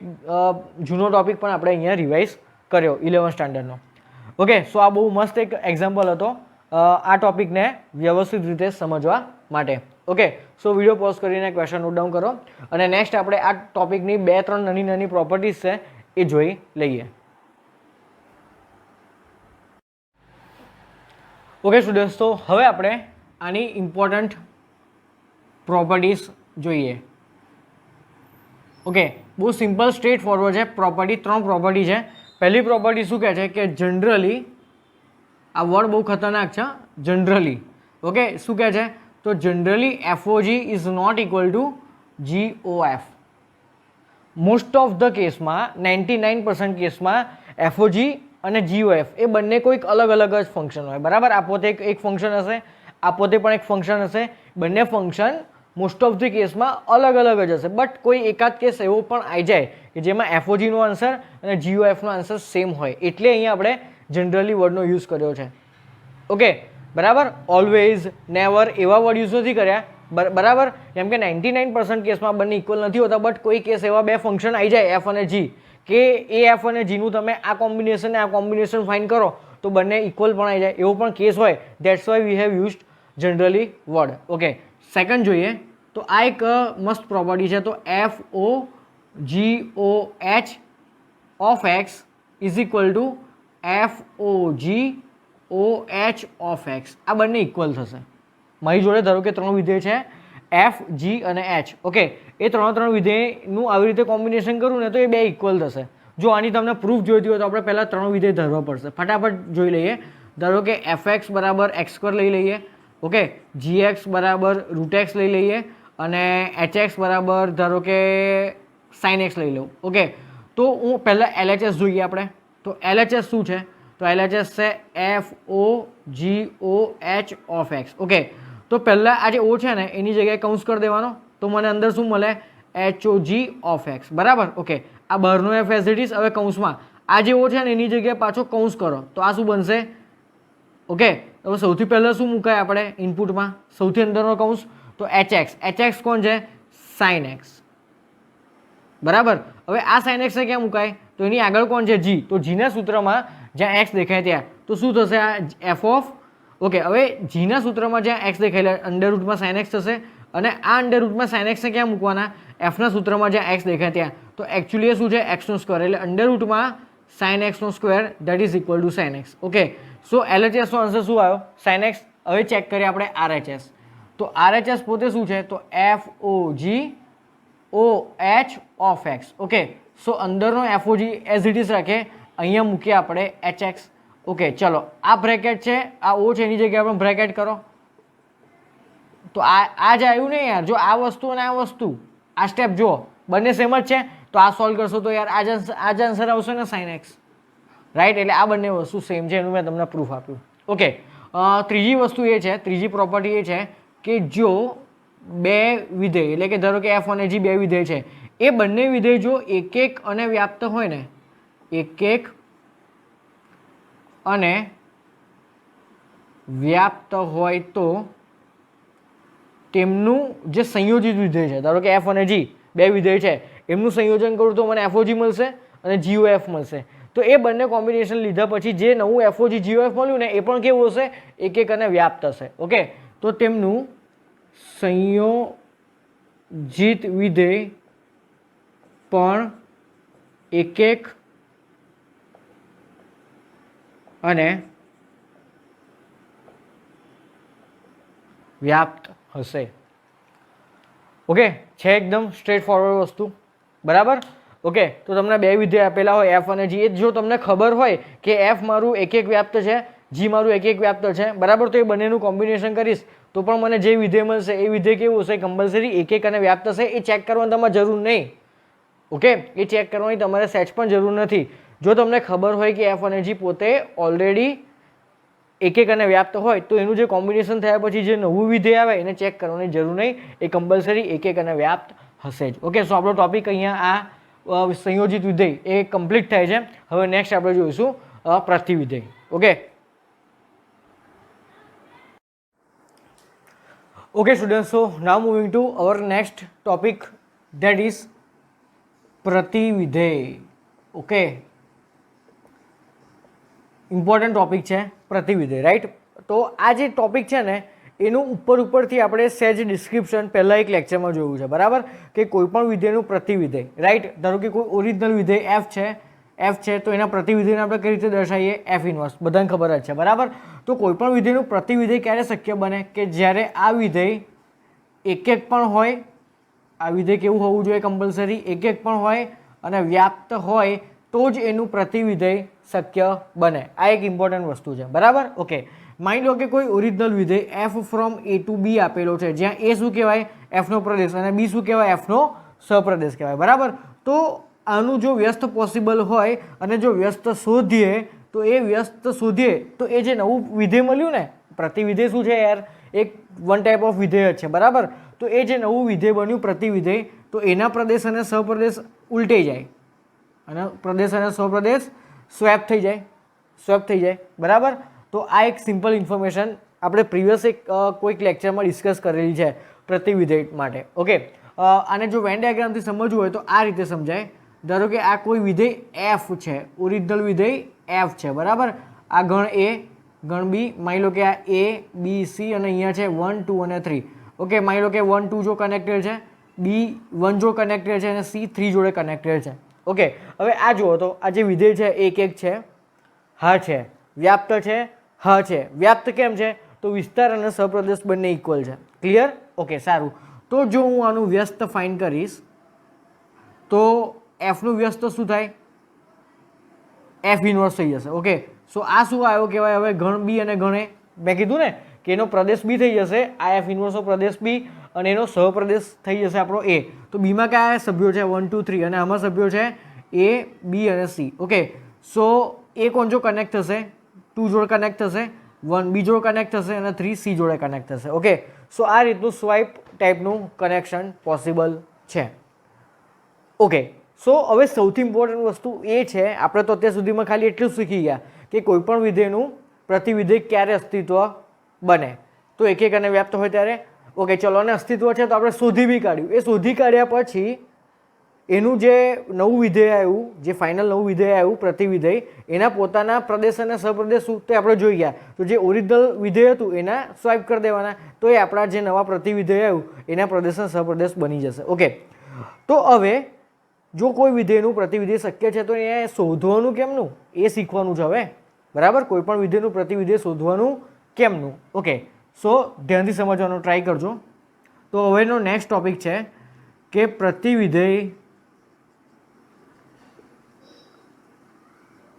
જૂનો ટોપિક પણ આપણે અહીંયા રિવાઇઝ કર્યો 11th સ્ટાન્ડર્ડનો. ઓકે, સો આ બહુ મસ્ત એક એક્ઝામ્પલ હતો આ ટોપિકને વ્યવસ્થિત રીતે સમજવા માટે. ઓકે, સો વિડીયો પોઝ કરીને ક્વેશ્ચન નોટ ડાઉન કરો અને નેક્સ્ટ આપણે આ ટોપિકની 2-3 નાની નાની પ્રોપર્ટીઝ છે એ જોઈ લઈએ. ઓકે સ્ટુડન્ટ્સ, તો હવે આપણે આની ઇમ્પોર્ટન્ટ પ્રોપર્ટીઝ જોઈએ. ઓકે, બહુ સિમ્પલ સ્ટ્રેટ ફોરવર્ડ છે પ્રોપર્ટી. 3 પ્રોપર્ટી છે. પહેલી પ્રોપર્ટી શું કહે છે? કે જનરલી, આ વર્ડ બહુ ખતરનાક છે, જનરલી. ઓકે, શું કહે છે? તો generally FOG is not equal to GOF. Most of the કેસમાં, 99% કેસમાં FOG અને GOF એ બંને કોઈક અલગ અલગ જ ફંક્શન હોય. બરાબર? આ પોતે એક ફંક્શન હશે, આ પોતે પણ એક ફંક્શન હશે. બંને ફંક્શન મોસ્ટ ઓફ ધ કેસમાં અલગ અલગ જ હશે. બટ કોઈ એકાદ કેસ એવો પણ આવી જાય કે જેમાં FOGનો આન્સર અને GOFનો આન્સર સેમ હોય. એટલે અહીંયા આપણે જનરલી વર્ડનો યુઝ કર્યો છે. ઓકે, બરાબર? ઓલવેઝ, નેવર એવા વર્ડ યુઝ નથી કર્યા. બરાબર? કેમ કે 99% કેસમાં બંને ઇક્વલ નથી હોતા. બટ કોઈ કેસ એવા બે ફંક્શન આવી જાય F અને G, કે એ F અને Gનું તમે આ કોમ્બિનેશન ને આ કોમ્બિનેશન ફાઇન્ડ કરો તો બંને ઇક્વલ પણ આવી જાય. એવો પણ કેસ હોય. That's why we have used generally word. Okay, second જોઈએ તો આ એક મસ્ત પ્રોપર્ટી છે. તો FOGOH of x is equal two FOGOH of x. આ બંને ઇક્વલ થશે. મારી જોડે ધારો કે 3 વિધેય છે F, G અને H. ઓકે, એ 3 વિધેયનું આવી રીતે કોમ્બિનેશન કરું ને તો એ બે ઇક્વલ થશે. જો આની તમને પ્રૂફ જોઈતી હોય તો આપણે પહેલાં 3 વિધેય ધરવા પડશે. ફટાફટ જોઈ લઈએ. ધારો કે fx બરાબર x² લઈ લઈએ. ઓકે, gx બરાબર √x લઈ લઈએ અને hx બરાબર ધારો કે sin x લઈ લઉં. ઓકે, તો હું પહેલાં LHS જોઈએ આપણે. તો LHS શું છે? તો LHS છે FOGOH ઓફ x. ઓકે, તો પહેલાં આ જે O છે ને એની જગ્યાએ કૌંસ કરી દેવાનો. તો મને અંદર શું મળે? HOG of x. બરાબર? ઓકે, આ બહારનો F એઝ ઇટ ઇઝ. હવે કૌંસમાં આ જે O છે ને એની જગ્યાએ પાછો કૌંસ કરો તો આ શું બનશે? ઓકે, હવે સૌથી પહેલાં શું મુકાય આપણે ઇનપુટમાં? સૌથી અંદરનો કૌંસ. તો એચ એક્સ કોણ છે? સાઇન એક્સ, બરાબર. હવે આ સાઇન એક્સને ક્યાં મુકાય? તો એની આગળ કોણ છે? જી. તો જીના સૂત્રમાં જ્યાં એક્સ દેખાય ત્યાં તો શું થશે? આ એફ ઓફ ઓકે. હવે જીના સૂત્રમાં જ્યાં એક્સ દેખાય અંડર રૂટમાં સાઇન એક્સ થશે અને આ અંડર રૂટમાં સાઇન એક્સને ક્યાં મૂકવાના? એફના સૂત્રમાં જ્યાં એક્સ દેખાય ત્યાં. તો એકચ્યુઅલી શું છે? એક્સનો સ્ક્વેર, એટલે અંડર રૂટમાં સાઇન એક્સનો square that is equal to sine x. Okay, so એલએચએસનો આન્સર શું આવ્યો? Sine x. હવે ચેક કરીએ આપણે આરએચએસ. તો આરએચએસ પોતે શું છે? તો f O g o h of x. Okay, so અંદરનો f O g as it is રાખે, અહીંયા મૂકીએ આપણે એચ એક્સ. ઓકે, ચલો આ બ્રેકેટ છે, આ ઓ છે, એની જગ્યાએ આપણે બ્રેકેટ કરો. તો આ જ આવ્યું ને યાર. જો આ વસ્તુ અને આ વસ્તુ, આ સ્ટેપ જુઓ બંને સેમ જ છે, તો આ સોલ્વ કરશો તો યાર આ જ આન્સર આવશે ને સાઇન એક્સ, રાઈટ. એટલે આ બંને વસ્તુ સેમ છે, એનું મેં તમને પ્રૂફ આપ્યું. ઓકે, ત્રીજી વસ્તુ એ છે, ત્રીજી પ્રોપર્ટી એ છે કે જો બે વિધેય એટલે કે ધારો કે એફ અને જી બે વિધેય છે, એ બંને વિધેય જો એક એક અને વ્યાપ્ત હોય ને, એક એક અને વ્યાપ્ત હોય તો તેમનું જે સંયોજિત વિધેય છે, ધારો કે એફ અને જી બે વિધેય છે, એમનું સંયોજન કરું તો મને એફઓજી મળશે અને જીઓએફ મળશે. તો એ બંને કોમ્બિનેશન લીધા પછી જે નવું એફઓજી જીઓએફ મળ્યું ને એ પણ કેવું હશે? એક એક અને વ્યાપ્ત હશે. ઓકે, તો તેમનું સંયોજિત વિધેય પણ એક એક અને વ્યાપ્ત હશે. ઓકે, છે એકદમ સ્ટ્રેટ ફોરવર્ડ વસ્તુ, બરાબર. ઓકે, તો તમને બે વિધેય આપેલા હોય એફ અને જી, એ જો તમને ખબર હોય કે એફ મારું એક એક વ્યાપ્ત છે, જી મારું એક એક વ્યાપ્ત છે, બરાબર, તો એ બંનેનું કોમ્બિનેશન કરીશ તો પણ મને જે વિધેય મળશે એ વિધેય કેવું હશે? કમ્પલસરી એક એક અને વ્યાપ્ત હશે. એ ચેક કરવાની તમારે જરૂર નહીં. ઓકે, એ ચેક કરવાની તમારે સેચ પણ જરૂર નથી. જો તમને ખબર હોય કે એફ અને જી પોતે ઓલરેડી એક એક અને વ્યાપ્ત હોય તો એનું જે કોમ્બિનેશન થયા પછી જે નવું વિધેય આવે એને ચેક કરવાની જરૂર નહીં, એ કમ્પલસરી એક એક અને વ્યાપ્ત હશે જ. ઓકે, સો આપણો ટોપિક અહીંયા આ સંયોજિત વિધેય એ કમ્પ્લીટ થાય છે. હવે નેક્સ્ટ આપણે જોઈશું પ્રતિવિધેય. Okay, okay students, so now moving to our next topic that is પ્રતિવિધેય. ઓકે, ઇમ્પોર્ટન્ટ ટોપિક છે પ્રતિવિધેય, રાઈટ. તો આ જે ટોપિક છે ને એનું ઉપરથી આપણે સહેજ ડિસ્ક્રિપ્શન પહેલાં એક લેક્ચરમાં જોયું છે, બરાબર, કે કોઈ પણ વિધેયનું પ્રતિવિધેય, રાઈટ. ધારો કે કોઈ ઓરિજિનલ વિધેય એફ છે તો એના પ્રતિવિધેયને આપણે કઈ રીતે દર્શાવીએ? એફ ઇન્વર્સ, બધાને ખબર જ છે, બરાબર. તો કોઈ પણ વિધેયનું પ્રતિવિધેય ક્યારે શક્ય બને? કે જ્યારે આ વિધેય એક એક પણ હોય, આ વિધેય કેવું હોવું જોઈએ? કમ્પલસરી એક એક પણ હોય અને વ્યાપ્ત હોય તો જ એનું પ્રતિવિધેય શક્ય બને. આ એક ઇમ્પોર્ટન્ટ વસ્તુ છે, બરાબર. ઓકે, માની લો કે કોઈ ઓરિજિનલ વિધેય એફ ફ્રોમ એ ટુ બી આપેલો છે, જ્યાં એ શું કહેવાય? એફનો પ્રદેશ, અને બી શું કહેવાય? એફનો સહપ્રદેશ કહેવાય, બરાબર. તો આનું જો વ્યસ્ત પોસિબલ હોય અને જો વ્યસ્ત શોધીએ તો એ વ્યસ્ત શોધીએ તો એ જે નવું વિધેય મળ્યું ને, પ્રતિવિધેય શું છે યાર? એક વન ટાઈપ ઓફ વિધેય જ છે, બરાબર. તો એ જે નવું વિધેય બન્યું પ્રતિવિધેય, તો એના પ્રદેશ અને સહપ્રદેશ ઉલટાઈ જાય અને પ્રદેશ અને સહપ્રદેશ સ્વેપ થઈ જાય, બરાબર. તો આ એક સિમ્પલ ઇન્ફોર્મેશન આપણે પ્રીવિયસ એક કોઈક લેક્ચરમાં ડિસ્કસ કરેલી છે પ્રતિવિધેય માટે. ઓકે, આને જો વેન ડાયાગ્રામથી સમજવું હોય તો આ રીતે સમજાય. ધારો કે આ કોઈ વિધેય એફ છે, ઓરિજિનલ વિધેય એફ છે, બરાબર. આ ગણ એ, ગણ બી, માની લો કે આ એ બી સી અને અહીંયા છે 1 2 અને 3. ઓકે, માની લો કે 1 2 જો કનેક્ટેડ છે, બી 1 જો કનેક્ટેડ છે અને સી 3 જોડે કનેક્ટેડ છે. ઓકે, હવે આ જુઓ તો આ જે વિધેય છે એક એક છે, હા છે, વ્યાપ્ત છે, હા છે. વ્યાપ્ત કેમ છે? તો વિસ્તાર અને સહપ્રદેશ બંને ઇક્વલ છે. ક્લિયર? ઓકે, સારું. તો જો હું આનું વ્યસ્ત ફાઇન્ડ કરીશ તો એફનું વ્યસ્ત શું થાય? એફ ઇન્વર્સ થઈ જશે. ઓકે, સો આ શું આવ્યો કહેવાય? હવે ગણ બી અને ગણ એ, મેં કીધું ને કે એનો પ્રદેશ બી થઈ જશે, આ એફ ઇન્વર્સનો પ્રદેશ બી અને એનો સહપ્રદેશ થઈ જશે આપણો એ. તો બીમાં કયા સભ્યો છે? 1 2 3 અને આમાં સભ્યો છે એ, બી અને સી. ઓકે, સો એ કોણ જો કનેક્ટ થશે? 2 જોડે કનેક્ટ થશે, 1 બી જોડે કનેક્ટ થશે અને 3 સી જોડે કનેક્ટ થશે. ઓકે, સો આ રીતનું સ્વાઇપ ટાઈપનું કનેક્શન પોસિબલ છે. ઓકે, સો હવે સૌથી ઇમ્પોર્ટન્ટ વસ્તુ એ છે, આપણે તો અત્યાર સુધીમાં ખાલી એટલું શીખી ગયા કે કોઈ પણ વિધેયનું પ્રતિવિધેય ક્યારે અસ્તિત્વ બને? તો એક એક અને વ્યાપ્ત હોય ત્યારે. ઓકે ચલો, અને અસ્તિત્વ છે તો આપણે શોધી બી કાઢ્યું. એ શોધી કાઢ્યા પછી એનું જે નવું વિધેય આવ્યું, જે ફાઇનલ નવું વિધેય આવ્યું પ્રતિવિધેય, એના પોતાના પ્રદેશ અને સહપ્રદેશ શું તે આપણે જોઈ ગયા. તો જે ઓરિજિનલ વિધેય હતું એના સ્વાઇપ કરી દેવાના, તો એ આપણા જે નવા પ્રતિવિધેય આવ્યું એના પ્રદેશ અને સહપ્રદેશ બની જશે. ઓકે, તો હવે જો કોઈ વિધેયનું પ્રતિવિધેય શક્ય છે તો એ શોધવાનું કેમનું એ શીખવાનું છે હવે. બરાબર, કોઈ પણ વિધેયનું પ્રતિવિધેય શોધવાનું કેમનું. ઓકે, સો ધ્યાનથી સમજવાનો ટ્રાય કરજો. તો હવેનો નેક્સ્ટ ટોપિક છે કે પ્રતિવિધેય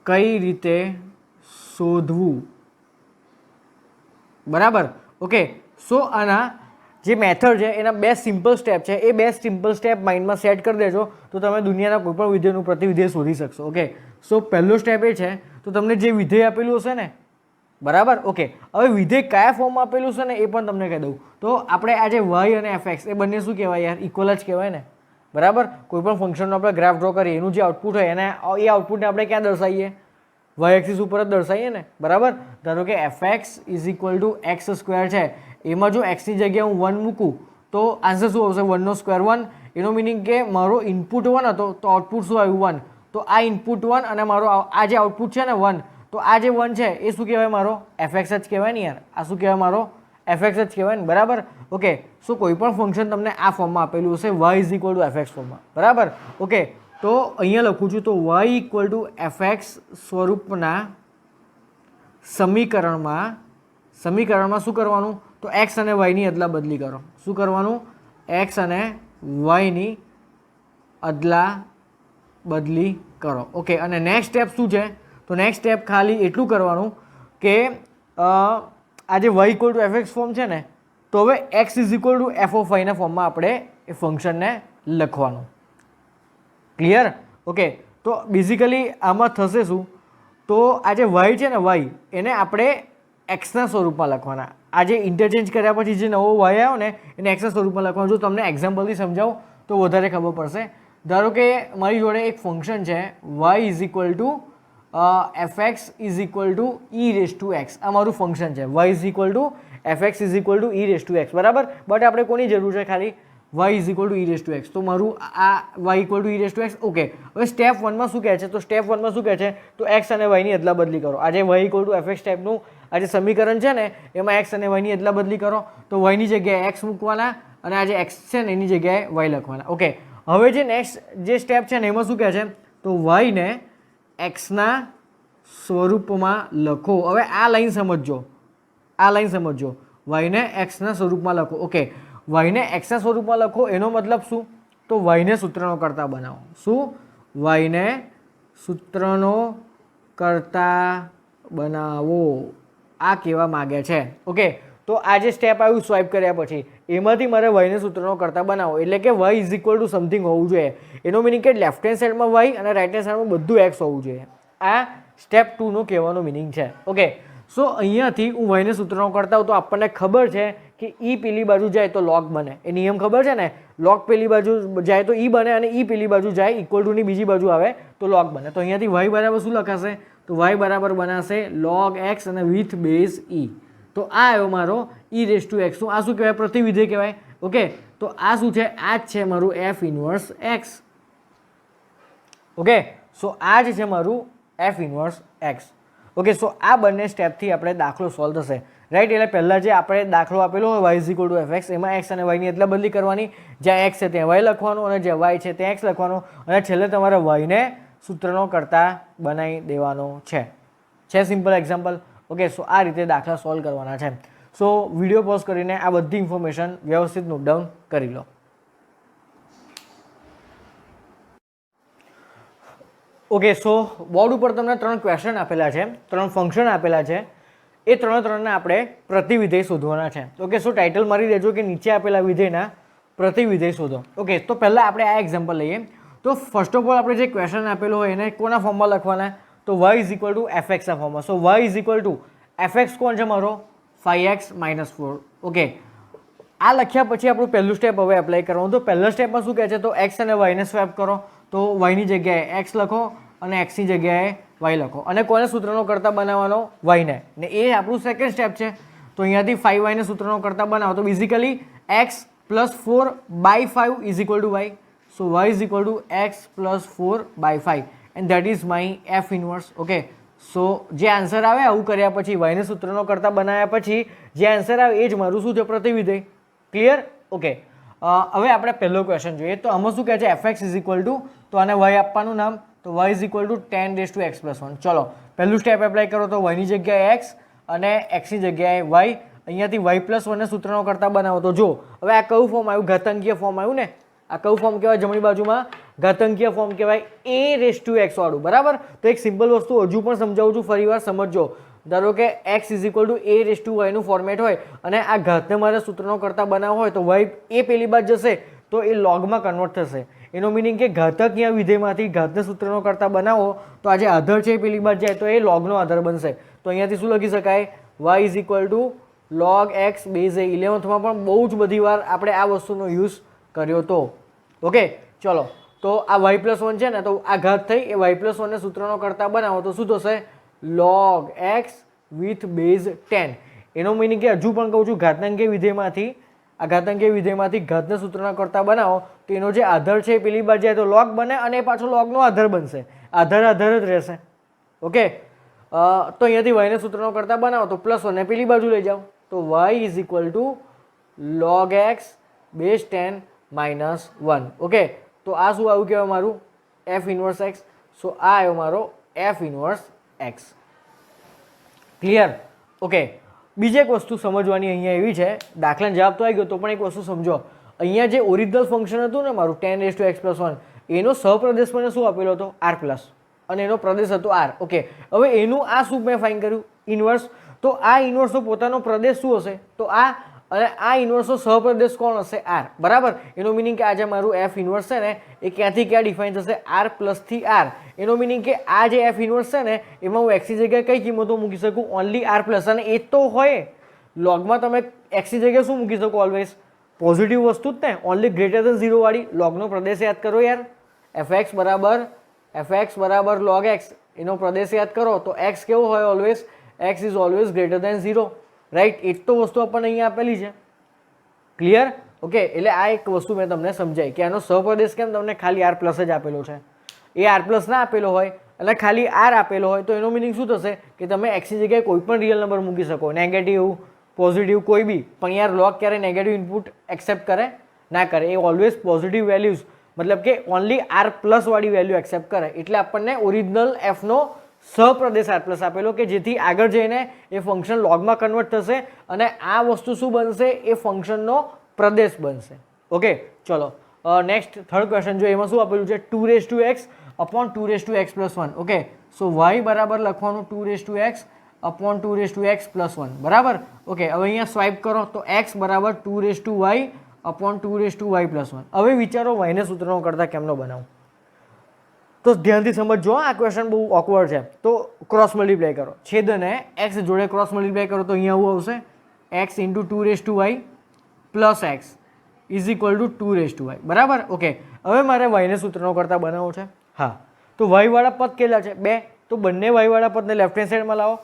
કઈ રીતે શોધવું. બરાબર, ઓકે. સો આના જે મેથડ છે એના 2 સિમ્પલ સ્ટેપ છે, એ 2 સિમ્પલ સ્ટેપ માઇન્ડમાં સેટ કરી દેજો તો તમે દુનિયાના કોઈ પણ વિધેયનું પ્રતિવિધેય શોધી શકશો. ઓકે, સો પહેલો સ્ટેપ એ છે, તો તમને જે વિધેય આપેલું હશે ને, બરાબર, ઓકે, હવે વિધેય કયા ફોર્મમાં આપેલું છે ને એ પણ તમને કહી દઉં. તો આપણે આ જે y અને fx એ બંને શું કહેવાય યાર, ઇક્વલ જ કહેવાય ને. બરાબર, કોઈ પણ ફંક્શનનો આપણે ગ્રાફ ડ્રો કરીએ, એનું જે આઉટપુટ હોય એને એ આઉટપુટને આપણે ક્યાં દર્શાવીએ, y એક્સિસ ઉપર જ દર્શાવીએ ને. બરાબર, ધારો કે fx is equal to x square છે, એમાં જો એક્સની જગ્યાએ હું 1 મૂકું તો આન્સર શું આવશે, 1 નો સ્ક્વેર 1. એનો મિનિંગ કે મારો ઇનપુટ 1 હતો તો આઉટપુટ શું આવ્યું 1. તો આ ઇનપુટ 1 અને મારો આ જે આઉટપુટ છે ને 1, તો આ જે 1 છે એ શું કહેવાય, મારો fx જ કહેવાય ને યાર. આ શું કહેવાય, મારો fx જ કહેવાય ને. બરાબર, ઓકે. સો કોઈ પણ ફંક્શન તમને આ ફોર્મમાં આપેલું હશે, y is equal to fx ફોર્મમાં. બરાબર, ઓકે. તો અહીંયા લખું છું, તો y ઇક્વલ ટુ fx સ્વરૂપના સમીકરણમાં શું કરવાનું, તો x અને y ની અદલા બદલી કરો. શું કરવાનું, x અને y ની અદલા બદલી કરો. ઓકે, અને નેક્સ્ટ સ્ટેપ શું છે, તો નેક્સ્ટ સ્ટેપ ખાલી એટલું કરવાનું કે આ જે y equal to fx form છે ને, તો હવે x is equal to f of y ના ફોર્મમાં આપણે એ ફંક્શનને લખવાનું. ક્લિયર? ઓકે, તો બેઝિકલી આમાં થશે શું, તો આ જે y છે ને, y એને આપણે એક્સના સ્વરૂપમાં લખવાના. આ જે ઇન્ટરચેન્જ કર્યા પછી જે નવો y આવ્યો ને એને એક્સના સ્વરૂપમાં લખવાનું. જો તમને એક્ઝામ્પલથી સમજાવું તો વધારે ખબર પડશે. ધારો કે મારી જોડે એક ફંક્શન છે y is equal to fx is equal to e raise to x. આ મારું ફંક્શન છે, y is equal to fx is equal to e raise to x. બરાબર, બટ આપણે કોની જરૂર છે, ખાલી y is equal to e raise to x. તો મારું આ y equal to e raise to x. Okay, હવે સ્ટેપ 1માં શું કહે છે, તો સ્ટેપ 1માં શું કહે છે, તો x અને y ની અદલા બદલી કરો. આ જે y ઇક્વલ ટુ fx ટાઈપનું આ જે સમીકરણ છે ને એમાં x અને y ની અદલા બદલી કરો. તો y ની જગ્યાએ x મૂકવાના અને આ જે x છે ને એની જગ્યાએ y લખવાના. ઓકે, હવે જે નેક્સ્ટ જે સ્ટેપ છે ને એમાં શું કહે છે, તો y ને એક્સના સ્વરૂપમાં લખો. હવે આ લાઈન સમજજો, y ને એક્સના સ્વરૂપમાં લખો. ઓકે, y ને એક્સના સ્વરૂપમાં લખો એનો મતલબ શું, તો y ને સૂત્રનો કરતા બનાવો. શું, y ને સૂત્રનો કરતા બનાવો, આ કહેવા માગે છે. ઓકે, તો આ જે સ્ટેપ આવ્યું સ્વાઇપ કર્યા પછી એમાંથી મારે y ને સૂત્રનો કરતા બનાવો, એટલે કે y is equal two something હોવું જોઈએ. એનો મિનિંગ કે લેફ્ટ હેન્ડ સાઈડમાં y અને રાઈટ હેન્ડ સાઈડમાં બધું x હોવું જોઈએ. આ સ્ટેપ 2 નો કહેવાનો મિનિંગ છે. ઓકે, સો અહીંયાથી હું y ને સૂત્રનો કરતા હોઉં તો આપણને ખબર છે કે e પેલી બાજુ જાય તો log બને. એ નિયમ ખબર છે ને, log પેલી બાજુ જાય તો e બને અને e પેલી બાજુ જાય ઇક્વલ ટુની બીજી બાજુ આવે તો log બને. તો અહીંયાથી y બરાબર શું લખાશે, તો y બરાબર બનાશે log x અને વિથ બેઝ e. તો આ આવ્યો મારો e રેઝ ટુ x. આ શું કહેવાય, પ્રતિવિધેય કહેવાય. ઓકે, તો આ શું છે, આ જ છે મારું f ઇન્વર્સ x. ઓકે, સો આ જ છે મારું f ઇન્વર્સ x. ઓકે, સો આ બંને સ્ટેપથી આપણે દાખલો સોલ્વ થશે, રાઈટ. એટલે પહેલાં જે આપણે દાખલો આપેલો હોય y is equal to fx, એમાં x અને y ની અદલા બદલી કરવાની. જ્યાં x છે ત્યાં y લખવાનું અને જ્યાં y છે ત્યાં x લખવાનું અને છેલ્લે તમારે y ને સૂત્રનો કરતા બનાવી દેવાનો છે. Simple example. ઓકે, સો આ રીતે દાખલા સોલ્વ કરવાના છે. સો વિડીયો પોઝ કરીને આ બધી ઇન્ફોર્મેશન વ્યવસ્થિત નોટ ડાઉન કરી લો. ઓકે, સો બોર્ડ ઉપર તમને 3 ક્વેશ્ચન આપેલા છે, 3 ફંક્શન આપેલા છે. એ ત્રણને આપણે પ્રતિવિધેય શોધવાના છે. ઓકે, સો ટાઇટલ મારી દેજો કે નીચે આપેલા વિધેયના પ્રતિવિધેય શોધો. ઓકે, તો પહેલાં આપણે આ એક્ઝામ્પલ લઈએ. તો ફર્સ્ટ ઓફ ઓલ આપણે જે ક્વેશ્ચન આપેલો હોય એને કોના ફોર્મમાં લખવાના, તો y is equal to fx ના ફોર્મમાં. સો y is equal to fx કોણ છે, મારો 5x - 4. ઓકે, આ લખ્યા પછી આપણું પહેલું સ્ટેપ હવે એપ્લાય કરવાનું. તો પહેલા સ્ટેપમાં શું કહે છે, તો x અને y ને સ્વેપ કરો. તો y ની જગ્યાએ x લખો અને x ની જગ્યાએ y લખો અને કોને સૂત્રનો કરતા બનાવવાનો, y ને એ આપણું સેકન્ડ સ્ટેપ છે. તો અહીંયાથી 5y ને સૂત્રનો કરતા બનાવો. તો basically x plus 4/5 is equal to y. So y is equal to x plus 4/5 and that is my f inverse. Okay, સો જે આન્સર આવે આવું કર્યા પછી વાયને સૂત્રનો કરતા બનાવ્યા પછી જે આન્સર આવે એ જ મારું શું છે પ્રતિવિધેય. ક્લિયર? ઓકે, હવે આપણે પહેલો ક્વેશ્ચન જોઈએ. તો આમાં શું કહે છે fx ઇઝ ઇક્વલ ટુ, તો આને y આપવાનું નામ, તો y is equal two 10⁻x + 1. ચલો પહેલું સ્ટેપ એપ્લાય કરો તો yની જગ્યાએ x અને xની જગ્યાએ y. અહીંયાથી y + 1 ને સૂત્રનો કરતા બનાવો તો જો હવે આ કયું ફોર્મ આવ્યું? ઘાતાંકીય ફોર્મ આવ્યું ને. આ કયું ફોર્મ કહેવાય? જમણી બાજુમાં ઘાતાંકીય ફોર્મ કહેવાય, a⁻x વાળું. બરાબર? તો એક સિમ્પલ વસ્તુ હજુ પણ સમજાવું છું, ફરીવાર સમજજો. ધારો કે x is equal two a⁻y નું ફોર્મેટ હોય અને આ ઘાતને મારે સૂત્રનો કરતા બનાવવો હોય તો y એ પેલી બાજુ જશે તો એ લોગમાં કન્વર્ટ થશે. એનો મિનિંગ કે ઘાતકીય વિધેયમાંથી ઘાતને સૂત્રનો કરતા બનાવો તો આ જે આધાર છે એ પેલી બાજુ જાય તો એ લોગનો આધાર બનશે. તો અહીંયાથી શું લખી શકાય? y is equal to log x base a. 11th માં પણ બહુ જ બધી વાર આપણે આ વસ્તુનો યુઝ કર્યો તો. ઓકે, ચલો તો આ y + 1 છે ને, તો આ ઘાત થઈ એ y + 1 ને સૂત્રનો કરતા બનાવો તો શું થશે? log x with base 10. એનો મિનિંગ કે હજુ પણ કહું છું ઘાતાંકીય વિધેયમાંથી આ ઘાતાંકીય વિધેયમાંથી ઘાતને સૂત્રના કરતા બનાવો તો એનો જે આધાર છે એ પેલી બાજુ જાય તો log બને અને એ પાછો logનો આધાર બનશે. આધાર જ રહેશે. ઓકે, તો અહીંયાથી y ને સૂત્રનો કરતા બનાવો તો +1 ને પેલી બાજુ લઈ જાઓ તો y is equal to log x base 10 minus 1. Okay, તો આ શું આવ્યું કહેવાય મારું? f inverse x. સો આ આવ્યો મારો f inverse x. Clear? Okay, બીજી એક વસ્તુ સમજવાની અહીંયા એવી છે, દાખલાનો જવાબ તો આવી ગયો તો પણ એક વસ્તુ સમજો. અહીંયા જે ઓરિજિનલ ફંક્શન હતું ને મારું 10⁻x + 1 એનો સહપ્રદેશ મને શું આપેલો હતો? r+, અને એનો પ્રદેશ હતો r. ઓકે, હવે એનું આ શું મેં ફાઇન કર્યું? ઇન્વર્સ. તો આ ઇન્વર્સનો પોતાનો પ્રદેશ શું હશે? તો આ, અને આ ઇન્વર્સનો સહપ્રદેશ કોણ હશે? r. બરાબર? એનો મિનિંગ કે આ જે મારું f ઇન્વર્સ છે ને એ ક્યાંથી ક્યાં ડિફાઇન થશે? r+ થી r. એનો મિનિંગ કે આ જે f ઇન્વર્સ છે ને એમાં હું x ની જગ્યાએ કઈ કિંમતો મૂકી શકું? Only r+. અને એ તો હોય લોગમાં તમે x ની જગ્યાએ શું મૂકી શકો? ઓલવેઝ પોઝિટિવ વસ્તુ જ ને, ઓનલી >0 વાળી. લોગનો પ્રદેશ યાદ કરો યાર. fx બરાબર log x, એનો પ્રદેશ યાદ કરો તો x કેવો હોય? Always x is always >0. Right? એ તો વસ્તુ આપણને અહીંયા આપેલી છે. ક્લિયર? ઓકે, એટલે આ એક વસ્તુ મેં તમને સમજાઈ કે આનો સહપ્રદેશ કેમ તમને ખાલી r+ જ આપેલો છે. એ r+ ના આપેલો હોય અને ખાલી r આપેલો હોય તો એનો મિનિંગ શું થશે કે તમે x ની જગ્યાએ કોઈ પણ રિયલ નંબર મૂકી શકો, નેગેટિવ, પોઝિટિવ, કોઈ બી. પણ યાર લોગ ક્યારે નેગેટિવ ઇનપુટ એક્સેપ્ટ કરે? ના કરે. એ ઓલવેઝ પોઝિટિવ વેલ્યુઝ, મતલબ કે ઓનલી r+ વાળી વેલ્યુ એક્સેપ્ટ કરે. એટલે આપણને ઓરિજિનલ fનો સહપ્રદેશ r+ આપેલો કે જેથી આગળ જઈને એ ફંક્શન લોગમાં કન્વર્ટ થશે અને આ વસ્તુ શું બનશે? એ ફંક્શનનો પ્રદેશ બનશે. ઓકે, ચલો નેક્સ્ટ થર્ડ ક્વેશ્ચન જો. એમાં શું આપેલું છે? 2⁻x / 2⁻x + 1. ઓકે, સો y બરાબર લખવાનું 2⁻x / 2⁻x + 1. બરાબર? ઓકે, હવે અહીંયા સ્વાઇપ કરો તો x બરાબર 2⁻y / 2⁻y + 1. હવે વિચારો yને સૂત્રનો કરતા કેમનો બનાવું? તો ધ્યાનથી સમજજો, આ ક્વેશ્ચન બહુ ઓકવર્ડ છે. તો ક્રોસ મલ્ટીપ્લાય કરો, છેદને x જોડે ક્રોસ મલ્ટીપ્લાય કરો તો અહીંયા આવું આવશે x × 2⁻y + x is equal two 2⁻y. બરાબર? ઓકે, હવે મારે yને સૂત્રનો કરતા બનાવવો છે. હા, તો y વાળા પદ કેટલા છે? 2. તો બંને y વાળા પદને લેફ્ટ હેન્ડ સાઈડમાં લાવો,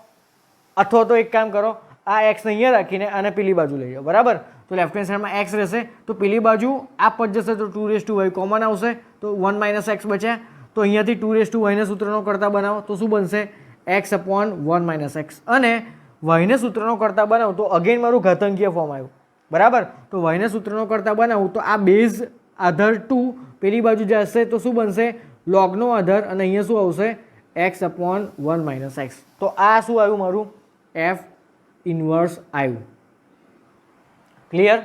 અથવા તો એક કામ કરો, આ x અહીંયા રાખીને આને પેલી બાજુ લઈ જાઓ. બરાબર? તો લેફ્ટ હેન્ડ સાઈડમાં x રહેશે તો પેલી બાજુ આ પદ જશે તો 2⁻y કોમન આવશે તો 1 - x બચે. તો અહીંયાથી 2⁻y ને સૂત્રનો કરતા બનાવો તો શું બનશે? x/1 - x. અને y ને સૂત્રનો કરતા બનાવો તો અગેન મારું ઘાતાંકીય ફોર્મ આવ્યું. બરાબર? તો y ને સૂત્રનો કરતા બનાવું તો આ બેઝ આધાર 2 પેલી બાજુ જશે તો શું બનશે? લોગનો આધાર, અને અહીંયા શું આવશે? x/1 - x. તો આ શું આવ્યું મારું? f ઇન્વર્સ આવ્યું. ક્લિયર?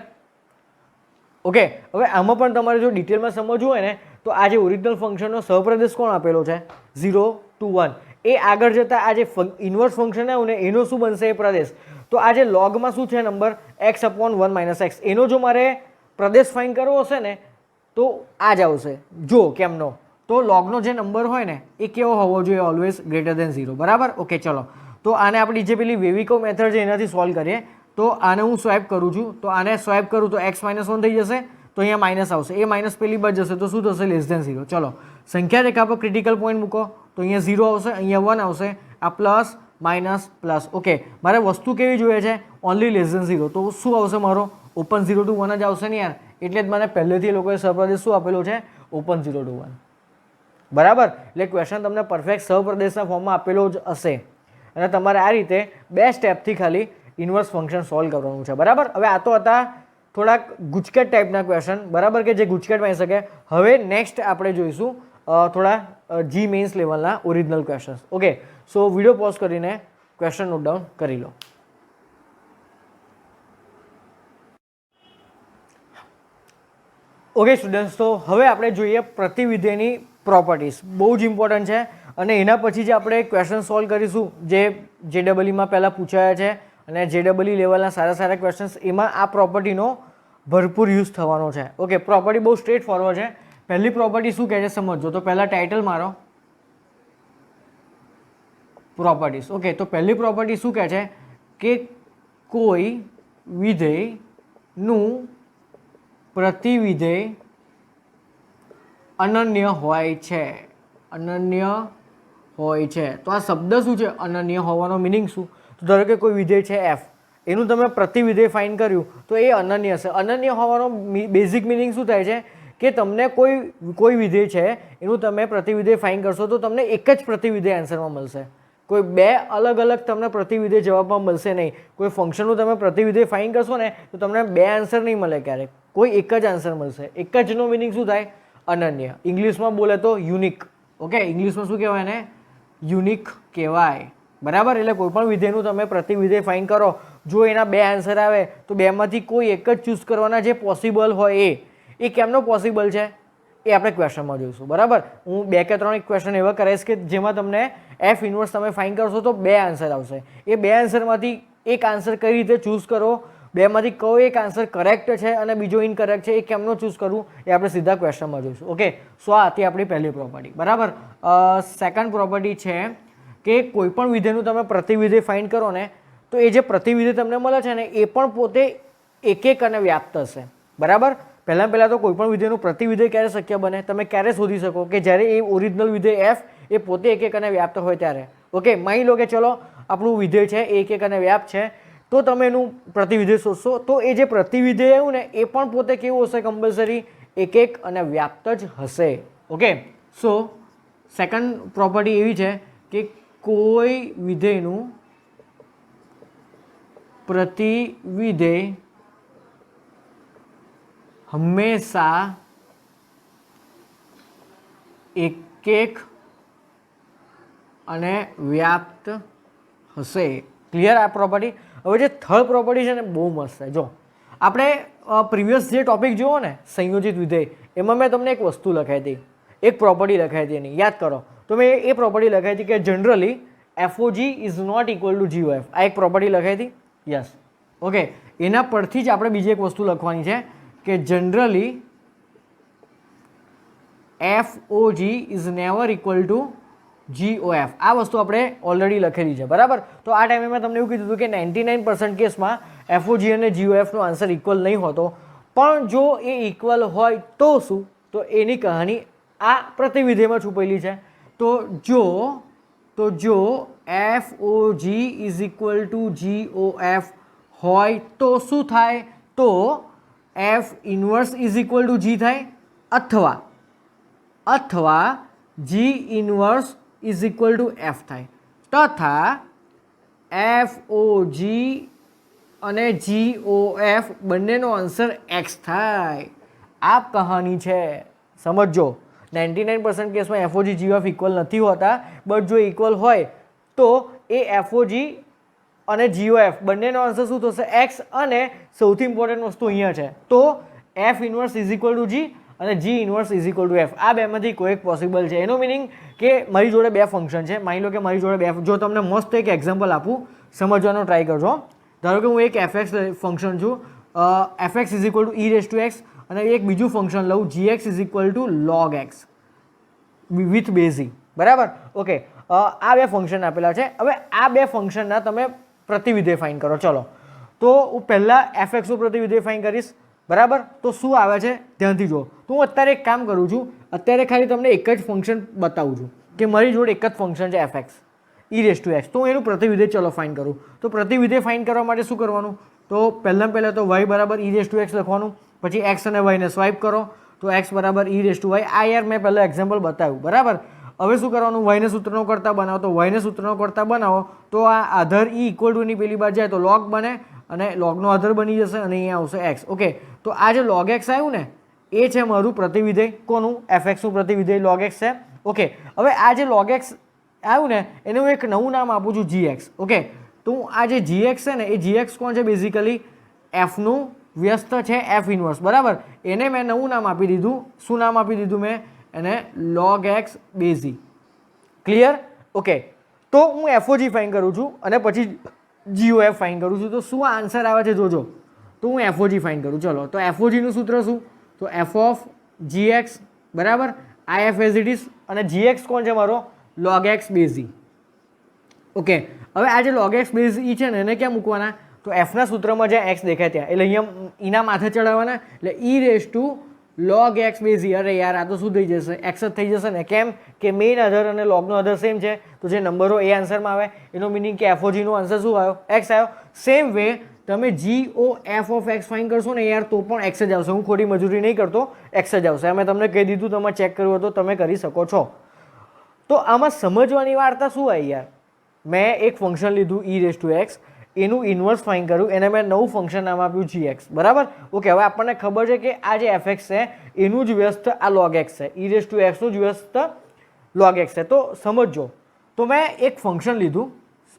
ઓકે, હવે આમાં પણ તમારે જો ડિટેલમાં સમજવું હોય ને તો આ જે ઓરિજિનલ ફંક્શનનો સહપ્રદેશ કોણ આપેલો છે? 0 to 1. એ આગળ જતાં આ જે ઇન્વર્સ ફંક્શન આવ્યું ને એનો શું બનશે? એ પ્રદેશ. તો આ જે લોગમાં શું છે નંબર? x/1 - x. એનો જો મારે પ્રદેશ ફાઇન કરવો હશે ને તો આ જ આવશે. જો કેમનો? તો લોગનો જે નંબર હોય ને એ કેવો હોવો જોઈએ? ઓલવેઝ >0. બરાબર? ઓકે, ચલો તો આને આપણી જે પેલી વેવિકો મેથડ છે એનાથી સોલ્વ કરીએ. તો આને હું સ્વાઇપ કરું છું, તો આને સ્વાઇપ કરું તો x - 1 થઈ જશે, તો અહીંયા માઇનસ આવશે. એ માઇનસ પેલી બાજુ જશે તો શું થશે? <0. ચલો સંખ્યા રેખા પર ક્રિટિકલ પોઈન્ટ મૂકો તો અહીંયા 0 આવશે, અહીંયા 1 આવશે, આ પ્લસ માઇનસ પ્લસ. ઓકે, મારે વસ્તુ કેવી જોઈએ છે? ઓનલી <0. તો શું આવશે મારો? ઓપન 0 to 1 જ આવશે ને યાર, એટલે જ મને પહેલેથી લોકોએ સહપ્રદેશ શું આપેલો છે, ઓપન 0 to 1. બરાબર, એટલે ક્વેશ્ચન તમને પરફેક્ટ સહપ્રદેશના ફોર્મમાં આપેલો જ હશે અને તમારે આ રીતે 2 સ્ટેપથી ખાલી ઇન્વર્સ ફંક્શન સોલ્વ કરવાનું છે. બરાબર, હવે આ તો હતા થોડાક ગુચકેટ ટાઈપના ક્વેશ્ચન, બરાબર, કે જે ગુચકેટમાં આવી શકે. હવે નેક્સ્ટ આપણે જોઈશું થોડા જી મેઇન્સ લેવલના original questions. Okay, so video pause કરીને ક્વેશ્ચન નોટ ડાઉન કરી લો. ઓકે સ્ટુડન્ટ્સ, તો હવે આપણે જોઈએ પ્રતિવિધેયની પ્રોપર્ટીઝ. બહુ જ ઇમ્પોર્ટન્ટ છે અને એના પછી જે આપણે ક્વેશ્ચન સોલ્વ કરીશું જે JEEમાં પહેલાં પૂછાયા છે અને JEE લેવલના સારા સારા ક્વેશ્ચન્સ, એમાં આ પ્રોપર્ટીનો ભરપૂર યુઝ થવાનો છે. ઓકે, પ્રોપર્ટી બહુ સ્ટ્રેટ ફોરવર્ડ છે. પહેલી પ્રોપર્ટી શું કહે છે સમજો. તો પહેલાં ટાઇટલ મારો પ્રોપર્ટીઝ. ઓકે, તો પહેલી પ્રોપર્ટી શું કહે છે કે કોઈ વિધેયનું પ્રતિવિધેય અનન્ય હોય છે. અનન્ય હોય છે. તો આ શબ્દ શું છે, અનન્ય હોવાનો મિનિંગ શું? તો ધારો કે કોઈ વિધેય છે f, એનું તમે પ્રતિવિધેય ફાઇન્ડ કર્યું તો એ અનન્ય છે. અનન્ય હોવાનો બેઝિક મિનિંગ શું થાય છે કે તમને કોઈ વિધેય છે એનું તમે પ્રતિવિધેય ફાઇન્ડ કરશો તો તમને એક જ પ્રતિવિધેય આન્સરમાં મળશે. કોઈ બે અલગ અલગ તમને પ્રતિવિધેય જવાબમાં મળશે નહીં. કોઈ ફંક્શનનું તમે પ્રતિવિધેય ફાઇન્ડ કરશો ને તો તમને બે આન્સર નહીં મળે ક્યારેક, કોઈ એક જ આન્સર મળશે. એક જનો મિનિંગ શું થાય, અનન્ય. ઇંગ્લિશમાં બોલે તો યુનિક. ઓકે, ઇંગ્લિશમાં શું કહેવાય ને, યુનિક કહેવાય. બરાબર, એટલે કોઈ પણ વિધેયનું તમે પ્રતિવિધેય ફાઇન્ડ કરો, જો એના બે આન્સર આવે તો બેમાંથી કોઈ એક જ ચૂઝ કરવાના જે પોસિબલ હોય એ કેમનો પોસિબલ છે એ આપણે ક્વેશ્ચનમાં જોઈશું. બરાબર, હું 2 કે 3 ક્વેશ્ચન એવા કરાવીશ કે જેમાં તમને એફ ઇન્વર્સ તમે ફાઇન્ડ કરશો તો બે આન્સર આવશે. એ બે આન્સરમાંથી એક આન્સર કઈ રીતે ચૂઝ કરો, બેમાંથી કયો એક આન્સર કરેક્ટ છે અને બીજો ઇનકરેક્ટ છે એ કેમનો ચૂઝ કરવું એ આપણે સીધા ક્વેશ્ચનમાં જોઈશું. ઓકે, સો આ હતી આપણી પહેલી પ્રોપર્ટી. બરાબર, સેકન્ડ પ્રોપર્ટી છે કે કોઈ પણ વિધેયનું તમે પ્રતિવિધેય ફાઇન્ડ કરો ને તો એ જે પ્રતિવિધેય તમને મળે છે ને એ પણ પોતે એક અને વ્યાપ્ત હશે. બરાબર, પહેલાં તો કોઈ પણ વિધેયનું પ્રતિવિધેય ક્યારે શક્ય બને, તમે ક્યારે શોધી શકો કે જ્યારે એ ઓરિજિનલ વિધેય એફ એ પોતે એક અને વ્યાપ્ત હોય ત્યારે. ઓકે, માની લો કે ચલો આપણું વિધેય છે એ એક અને વ્યાપ્ત છે, તો તમે એનું પ્રતિવિધેય શોધશો તો એ જે પ્રતિવિધેય આવ્યું ને એ પણ પોતે કેવું હશે, કમ્પલસરી એક અને વ્યાપ્ત જ હશે. ઓકે, સો સેકન્ડ પ્રોપર્ટી એવી છે કે કોઈ વિધેયનું પ્રતિવિધેય હંમેશા એક અને વ્યાપ્ત હશે. ક્લિયર આ પ્રોપર્ટી? હવે જે થર્ડ પ્રોપર્ટી છે ને બહુ મસ્ત છે. જો આપણે પ્રીવિયસ જે ટોપિક જોવો ને સંયોજિત વિધેય, એમાં મેં તમને એક વસ્તુ લખાઈ હતી, એક પ્રોપર્ટી લખાઈ હતી એની યાદ કરો. તો મેં એ પ્રોપર્ટી લખાઈ હતી કે generally FOG is not equal to GOF. આ એક પ્રોપર્ટી લખાઈ હતી. યસ. ઓકે, એના પરથી જ આપણે બીજી એક વસ્તુ લખવાની છે કે generally FOG is never equal to GOF. આ વસ્તુ આપણે ઓલરેડી લખેલી છે. બરાબર, તો આ ટાઈમે મેં તમને એવું કીધું હતું કે 99% કેસમાં FOG અને GOFનો આન્સર ઇક્વલ નહીં હોતો, પણ જો એ ઇક્વલ હોય તો શું, તો એની કહાની આ પ્રતિવિધેયમાં છુપેલી છે. તો જો FOG is equal to GOF હોય તો શું થાય, તો F inverse is equal two G થાય અથવા G inverse is equal to F થાય, તથા FOG અને GOF બંનેનો આન્સર X થાય. આ કહાની છે, સમજો. 99% કેસમાં FOG GOF ઇક્વલ નથી હોતા, બટ જો ઇક્વલ હોય તો એ FOG અને GOF બંનેનો આન્સર શું થશે, X. અને સૌથી ઇમ્પોર્ટન્ટ વસ્તુ અહીંયા છે, તો F inverse is equal two G અને G inverse is equal to F. આ બેમાંથી કોઈ એક પોસિબલ છે. એનો મિનિંગ કે મારી જોડે બે ફંક્શન છે, માની લો કે મારી જોડે બે, જો તમને મસ્ત એક એક્ઝામ્પલ આપું, સમજવાનો ટ્રાય કરજો. ધારો કે હું એક fx ફંક્શન છું, fx is equal two e⁻x અને એક બીજું ફંક્શન લઉં gx is equal to log x with basic. બરાબર, ઓકે, આ બે ફંક્શન આપેલા છે. હવે આ બે ફંક્શનના તમે પ્રતિવિધેય ફાઇન્ડ કરો. ચલો, તો હું પહેલાં fxનું પ્રતિવિધેય ફાઇન્ડ કરીશ. બરાબર, તો શું આવે છે ધ્યાનથી જુઓ. તો હું અત્યારે એક કામ કરું છું, અત્યારે ખાલી તમને એક જ ફંક્શન બતાવું છું કે મારી જોડે એક જ ફંક્શન છે fx e⁻x, તો હું એનું પ્રતિવિધેય ચલો ફાઇન્ડ કરું. તો પ્રતિવિધેય ફાઇન્ડ કરવા માટે શું કરવાનું, તો પહેલાં તો y બરાબર e રેસ ટુ એક્સ લખવાનું, પછી એક્સ અને વાયને સ્વાઇપ કરો તો એક્સ બરાબર e રેસ ટુ વાય. આ યાર મેં પહેલાં એક્ઝામ્પલ બતાવ્યું, બરાબર. હવે શું કરવાનું, વાયને સૂત્રનો કરતા બનાવો તો વાયને સૂત્રનો કરતા બનાવો તો આ આધાર e ઇક્વલ ટુની પેલી બાજુ જાય તો લોગ બને અને લોગનો આધાર બની જશે અને અહીંયા આવશે એક્સ. ઓકે, તો આ જે લોગ એક્સ આવ્યું ને એ છે મારું પ્રતિવિધેય. કોનું? એફએક્સનું પ્રતિવિધેય લોગ એક્સ છે. ઓકે, હવે આ જે લોગ એક્સ આવ્યું ને એને હું એક નવું નામ આપું છું જી એક્સ. ઓકે, તો આ જે જી એક્સ છે ને એ જી એક્સ કોણ છે? બેઝિકલી એફનું વ્યસ્ત છે, એફ ઇન્વર્સ, બરાબર. એને મેં નવું નામ આપી દીધું. શું નામ આપી દીધું મેં એને? Log x base e. Clear? Okay, તો હું એફઓજી ફાઇન કરું છું અને પછી જીઓએફ ફાઇન કરું છું. તો શું આન્સર આવે છે જોજો. તો હું એફઓજી ફાઇન કરું. ચલો, તો એફઓજીનું સૂત્ર શું? તો એફ ઓફ જી એક્સ બરાબર I F as it is, અને જી એક્સ કોણ છે મારો? Log x બેઝી. ઓકે, હવે આ જે લોગ એક્સ બેઝી છે ને એને ક્યાં મૂકવાના? તો એફના સૂત્રમાં જ્યાં એક્સ દેખાય ત્યાં, એટલે અહીંયા એના માથે ચડાવવાના, એટલે e raise to log x base e. અરે યાર, આ તો શું થઈ જશે? એક્સ જ થઈ જશે ને. કેમ કે મેઇન આધાર અને લોગનો આધાર સેમ છે, તો જે નંબરો એ આન્સરમાં આવે એનો મિનિંગ કે એફઓજીનો આન્સર શું આવ્યો? એક્સ આવ્યો. સેમ વે તમે g O F of x find કરશો ને યાર તો પણ એક્સ જ આવશે. હું ખોટી મજૂરી નહીં કરતો, એક્સ જ આવશે. મેં તમને કહી દીધું, તમે ચેક કર્યું હતો, તમે કરી શકો છો. તો આમાં સમજવાની વાર્તા શું આવી યાર? મેં એક ફંક્શન લીધું ઈ રેસ ટુ એક્સ, એનું ઇન્વર્સ ફાઇન કર્યું, એને મેં નવું ફંક્શન નામ આપ્યું જી એક્સ, બરાબર. ઓકે, હવે આપણને ખબર છે કે આ જે એફ એક્સ છે એનું જ વ્યસ્ત આ લોગ એક્સ છે, ઈ રેસ ટુ એક્સનું જ વ્યસ્ત લોગ એક્સ છે. તો સમજો, તો મેં એક ફંક્શન લીધું,